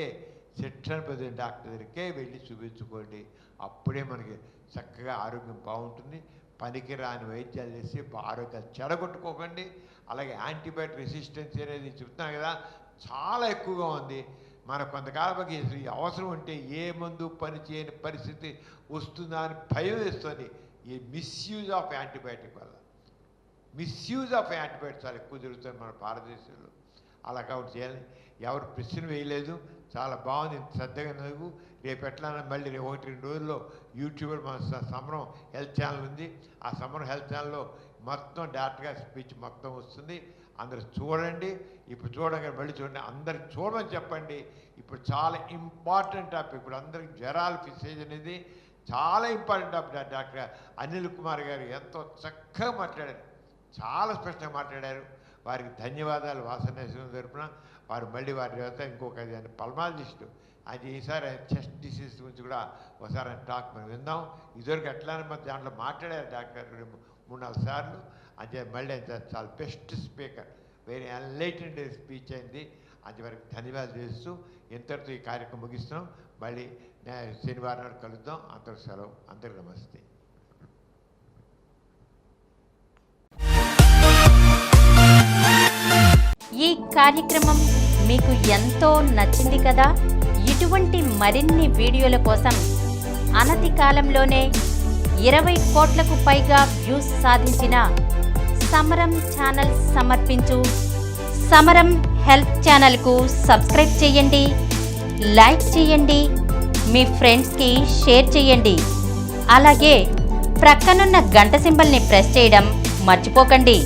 శిక్షణ పొందిన డాక్టర్ దగ్గరికే వెళ్ళి చూపించుకోండి. అప్పుడే మనకి చక్కగా ఆరోగ్యం బాగుంటుంది. పనికిరాని వైద్యాలు చేసి ఆరోగ్యాలు చెడగొట్టుకోకండి. అలాగే యాంటీబయాటిక్ రెసిస్టెన్స్ అనేది చెప్తున్నాను కదా, చాలా ఎక్కువగా ఉంది. మన కొంతకాలకి ఈ అవసరం ఉంటే ఏ మందు పని చేయని పరిస్థితి వస్తుందా అని భయం వేస్తుంది. ఈ మిస్యూజ్ ఆఫ్ యాంటీబయాటిక్ వల్ల మిస్యూజ్ ఆఫ్ యాంటీబయాటిక్స్ చాలా ఎక్కువ జరుగుతుంది మన భారతదేశంలో. అలా కాబట్టి చేయాలి. ఎవరు ప్రశ్న వేయలేదు, చాలా బాగుంది, శ్రద్ధగా నువ్వు. రేపు ఎట్లా మళ్ళీ 1-2 రోజుల్లో యూట్యూబ్లో మన సమరం హెల్త్ ఛానల్ ఉంది. ఆ సమరం హెల్త్ ఛానల్లో మొత్తం డైరెక్ట్గా స్పీచ్ మొత్తం వస్తుంది. అందరు చూడండి. ఇప్పుడు చూడగా మళ్ళీ చూడండి, అందరికి చూడమని చెప్పండి. ఇప్పుడు చాలా ఇంపార్టెంట్ టాపిక్. ఇప్పుడు అందరికి జ్వరాలు ఫిసేజ్ అనేది చాలా important topic. Doctor Anil Kumar గారు ఎంతో చక్కగా మాట్లాడారు, చాలా స్పష్టంగా మాట్లాడారు. వారికి ధన్యవాదాలు. వాసనేశ్వరం తరపున వారు మళ్ళీ వారి తర్వాత ఇంకొక పల్మాలజిస్టు అది ఈసారి చెస్ట్ డిసీజ్ గురించి కూడా ఒకసారి టాక్ మనం విందాం. ఇదివరకు ఎట్లానే మరి దాంట్లో మాట్లాడారు డాక్టర్ 3-4 సార్లు. అంటే మళ్ళీ చాలా best speaker, very enlightened speech అయింది. అది వారికి ధన్యవాదాలు చేస్తూ ఇంతటితో ఈ కార్యక్రమం ముగిస్తున్నాం. మళ్ళీ శనివారం నాడు కలుద్దాం. అందరికి సెలవు. అందరికి నమస్తే. ఈ కార్యక్రమం మీకు ఎంతో నచ్చింది కదా. ఇటువంటి మరిన్ని వీడియోల కోసం అనతి కాలంలోనే 20 కోట్లకు పైగా వ్యూస్ సాధించిన సమరం ఛానల్ సమర్పించు సమరం హెల్త్ ఛానల్కు సబ్స్క్రైబ్ చేయండి, లైక్ చేయండి, మీ ఫ్రెండ్స్కి షేర్ చేయండి. అలాగే ప్రక్కనున్న గంట సింబల్ని ప్రెస్ చేయడం మర్చిపోకండి.